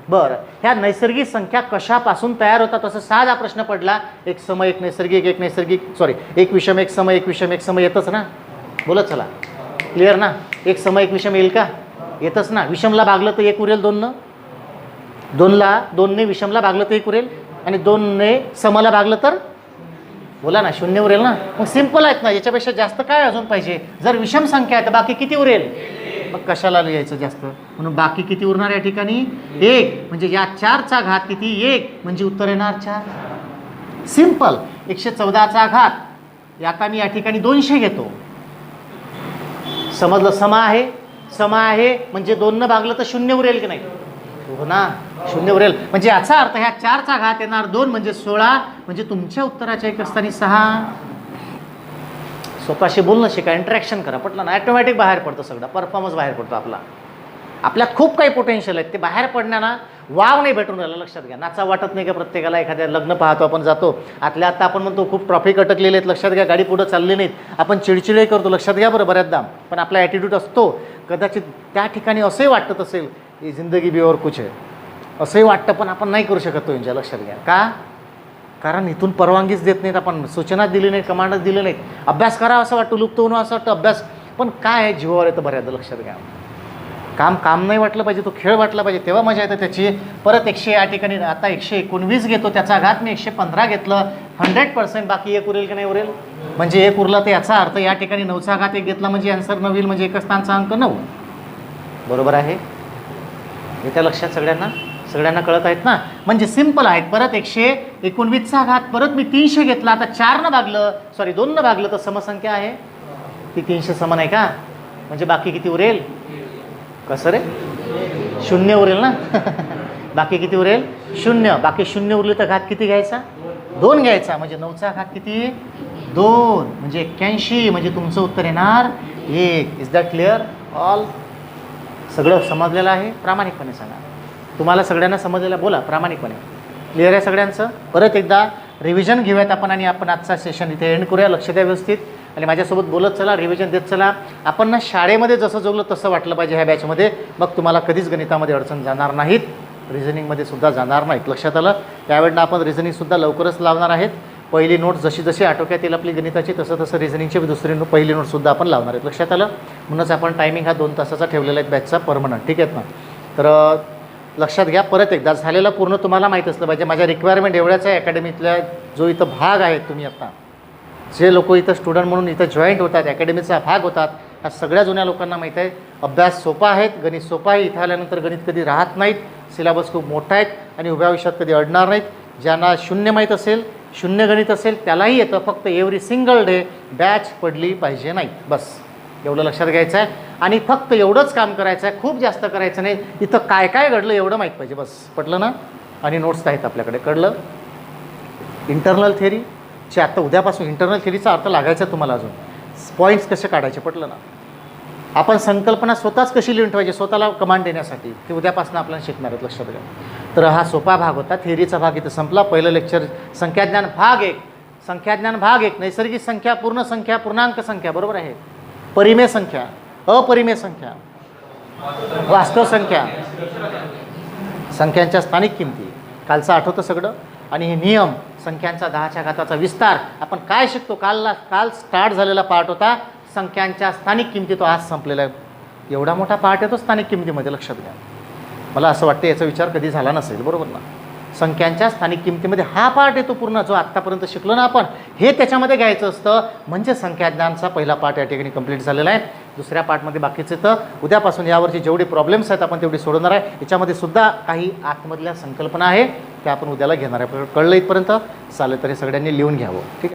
बरं, ह्या नैसर्गिक संख्या कशापासून तयार होतात असं साधा प्रश्न पडला. एक सम, एक नैसर्गिक, एक नैसर्गिक, सॉरी, एक विषम, एक सम, एक विषम, एक सम येतच ना. बोलत चला, क्लिअर ना. एक सम, एक विषम येईल का, येतच ना. विषमला भागलं तर 1 उरेल, 2 2ने विषमला भागलं तर 1 उरेल, आणि 2ने समला भागलं तर, बोला ना, 0 उरेल ना. मग सिम्पल आहेत ना, याच्यापेक्षा जास्त काय अजून पाहिजे. जर विषम संख्या आहे तर बाकी किती उरेल, मग कशाला लिहायचं जास्त. म्हणून बाकी किती उरणार या ठिकाणी, 1. म्हणजे या 4चा घात किती, 1. म्हणजे उत्तर येणार 4. सिम्पल. 114चा घात, याचा मी या ठिकाणी 200 घेतो. समजलं. समा आहे, समा आहे म्हणजे 2 भागलं तर 0 उरेल की नाही, हो ना, शून्य उरेल. म्हणजे याचा अर्थ ह्या 4चा घात येणार 2 म्हणजे 16, म्हणजे तुमच्या उत्तराच्या एक स्थानी 6. स्वतःशी बोलणं शिका, इंटरॅक्शन करा, पटलं ना, ॲटोमॅटिक बाहेर पडतं सगळं, परफॉर्मन्स बाहेर पडतो आपला. आपल्यात खूप काही पोटेन्शियल आहेत, ते बाहेर पडण्याना वाव नाही भेटून राहिला. लक्षात घ्या, नाचा वाटत नाही का प्रत्येकाला. एखाद्या लग्न पाहतो आपण, जातो आतल्या आता आपण म्हणतो खूप ट्रॉफिक अटकलेले आहेत, लक्षात घ्या, गाडी पुढं चालली नाहीत, आपण चिडचिडही करतो, लक्षात घ्या बरं बऱ्याचदा. पण आपला ॲटिट्यूड असतो, कदाचित त्या ठिकाणी असंही वाटत असेल की जिंदगी भी और कुछ आहे, असंही वाटतं, पण आपण नाही करू शकत तो एन्जॉय. लक्षात घ्या, का? कारण इथून परवानगीच देत नाहीत, आपण सूचना दिली नाहीत, कमांडच दिले नाहीत. अभ्यास करा असं वाटतं, लुप्त होणं असं वाटतं अभ्यास, पण काय आहे, जीवावर येतं बऱ्याचदा. लक्षात घ्या, काम नाही वाटलं पाहिजे, तो खेळ वाटला पाहिजे, तेव्हा मजा येते त्याची. परत 100 या ठिकाणी आता 119 घेतो, त्याचा घात मी 115 घेतलं, 100%, बाकी 1 उरेल की नाही उरेल? म्हणजे 1 उरला, तर याचा अर्थ या ठिकाणी 9चा घात 1 घेतला म्हणजे आन्सर 9 येईल, म्हणजे एकच स्थानचा अंक 9. बरोबर आहे, येत्या लक्षात सगळ्यांना कळत आहेत ना? म्हणजे सिम्पल आहेत. परत 119चा घात, परत मी 300 घेतला, आता 4 भागलं, सॉरी 2 भागलं तर समसंख्या आहे ती 300 समान आहे का? म्हणजे बाकी किती उरेल? कसं रे? 0 उरेल ना. बाकी किती उरेल? 0. बाकी 0 उरले तर घात किती घ्यायचा? 2 घ्यायचा, म्हणजे 9चा घात किती? 2, म्हणजे 81, म्हणजे तुमचं उत्तर येणार 1. Is that clear? ऑल सगळं समजलेलं आहे? प्रामाणिकपणे सांगा, तुम्हाला सगळ्यांना समजलेलं, बोला प्रामाणिकपणे. क्लिअर आहे सगळ्यांचं? परत एकदा रिव्हिजन घेऊयात आपण, आणि आपण आजचा सेशन इथे एंड करूया. लक्ष द्या व्यवस्थित, आणि माझ्यासोबत बोलत चला, रिव्हिजन देत चला. आपण ना शाळेमध्ये जसं जगलो तसं वाटलं पाहिजे ह्या बॅचमध्ये, मग तुम्हाला कधीच गणितामध्ये अडचण जाणार नाहीत, रिझनिंगमध्ये सुद्धा जाणार नाहीत. लक्षात आलं? त्यावेळेला आपण रिझनिंगसुद्धा लवकरच लावणार आहेत. पहिली नोट जशी जशी आटोक्यात येईल आपली गणिताची, तसं रिझनिंगची पहिली नोटसुद्धा आपण लावणार आहेत. लक्षात आलं? म्हणूनच आपण टायमिंग हा 2 तासाचा ठेवलेला आहे बॅचचा, परमनंट. ठीक आहेत ना? तर लक्षात घ्या, परत एकदा झालेलं पूर्ण तुम्हाला माहीत असलं पाहिजे. माझ्या रिक्वायरमेंट एवढ्याच आहे, अकॅडमीतल्या जो इथं भाग आहे, तुम्ही आता जे लोक इथं स्टुडंट म्हणून इथं जॉईंट होतात, अकॅडमीचा भाग होतात, ह्या सगळ्या जुन्या लोकांना माहीत आहे अभ्यास सोपा आहे, गणित सोपं आहे. इथं आल्यानंतर गणित कधी राहत नाहीत, सिलेबस खूप मोठा आहेत आणि उभ्या आयुष्यात कधी अडणार नाहीत. ज्यांना 0 माहीत असेल, 0 गणित असेल, त्यालाही येतं. फक्त एव्हरी सिंगल डे बॅच पडली पाहिजे नाही, बस एवढं लक्षात घ्यायचं आहे. आणि फक्त एवढंच काम करायचं आहे, खूप जास्त करायचं नाही. इथं काय काय घडलं एवढं माहीत पाहिजे, बस. पटलं ना? आणि नोट्स आहेत आपल्याकडे, कळलं? इंटरनल थेअरीचे आत्ता उद्यापासून इंटरनल थेअरीचा अर्थ लागायचा तुम्हाला, अजून पॉईंट्स कसे काढायचे, पटलं ना? आपण संकल्पना स्वतःच कशी लिहून ठेवायची स्वतःला कमांड देण्यासाठी, ते उद्यापासून आपल्याला शिकणार आहेत. लक्षात घ्या. तर हा सोपा भाग होता, थेअरीचा भाग इथं संपला. पहिलं लेक्चर संख्याज्ञान भाग 1, संख्याज्ञान भाग 1, नैसर्गिक संख्या, पूर्ण संख्या, पूर्णांक संख्या, बरोबर आहे, परिमेय संख्या, अपरिमेय संख्या, वास्तव संख्या, संख्यांच्या स्थानिक किमती, कालचं आठवतं सगळं. आणि हे नियम, संख्यांचा 10च्या घाताचा विस्तार. आपण काय शिकतो? काल स्टार्ट झालेला पार्ट होता संख्यांच्या स्थानिक किमती, तो आज संपलेला आहे. एवढा मोठा पार्ट येतो स्थानिक किमतीमध्ये, लक्षात घ्या. मला असं वाटतं याचा विचार कधी झाला नसेल, बरोबर ना? संख्यांच्या स्थानिक किमतीमध्ये हा पार्ट येतो पूर्ण, जो आत्तापर्यंत शिकलो ना आपण, हे त्याच्यामध्ये घ्यायचं असतं. म्हणजे संख्याज्ञानचा पहिला पार्ट या ठिकाणी कंप्लीट झालेला आहे. दुसऱ्या पार्टमध्ये बाकीचं तर उद्यापासून यावरची जेवढे प्रॉब्लेम्स आहेत आपण तेवढी सोडवणार आहे. याच्यामध्ये सुद्धा काही आतमधल्या संकल्पना आहे त्या आपण उद्याला घेणार आहे. कळलं इथपर्यंत? चालेल, तरी सगळ्यांनी लिहून घ्यावं. ठीक.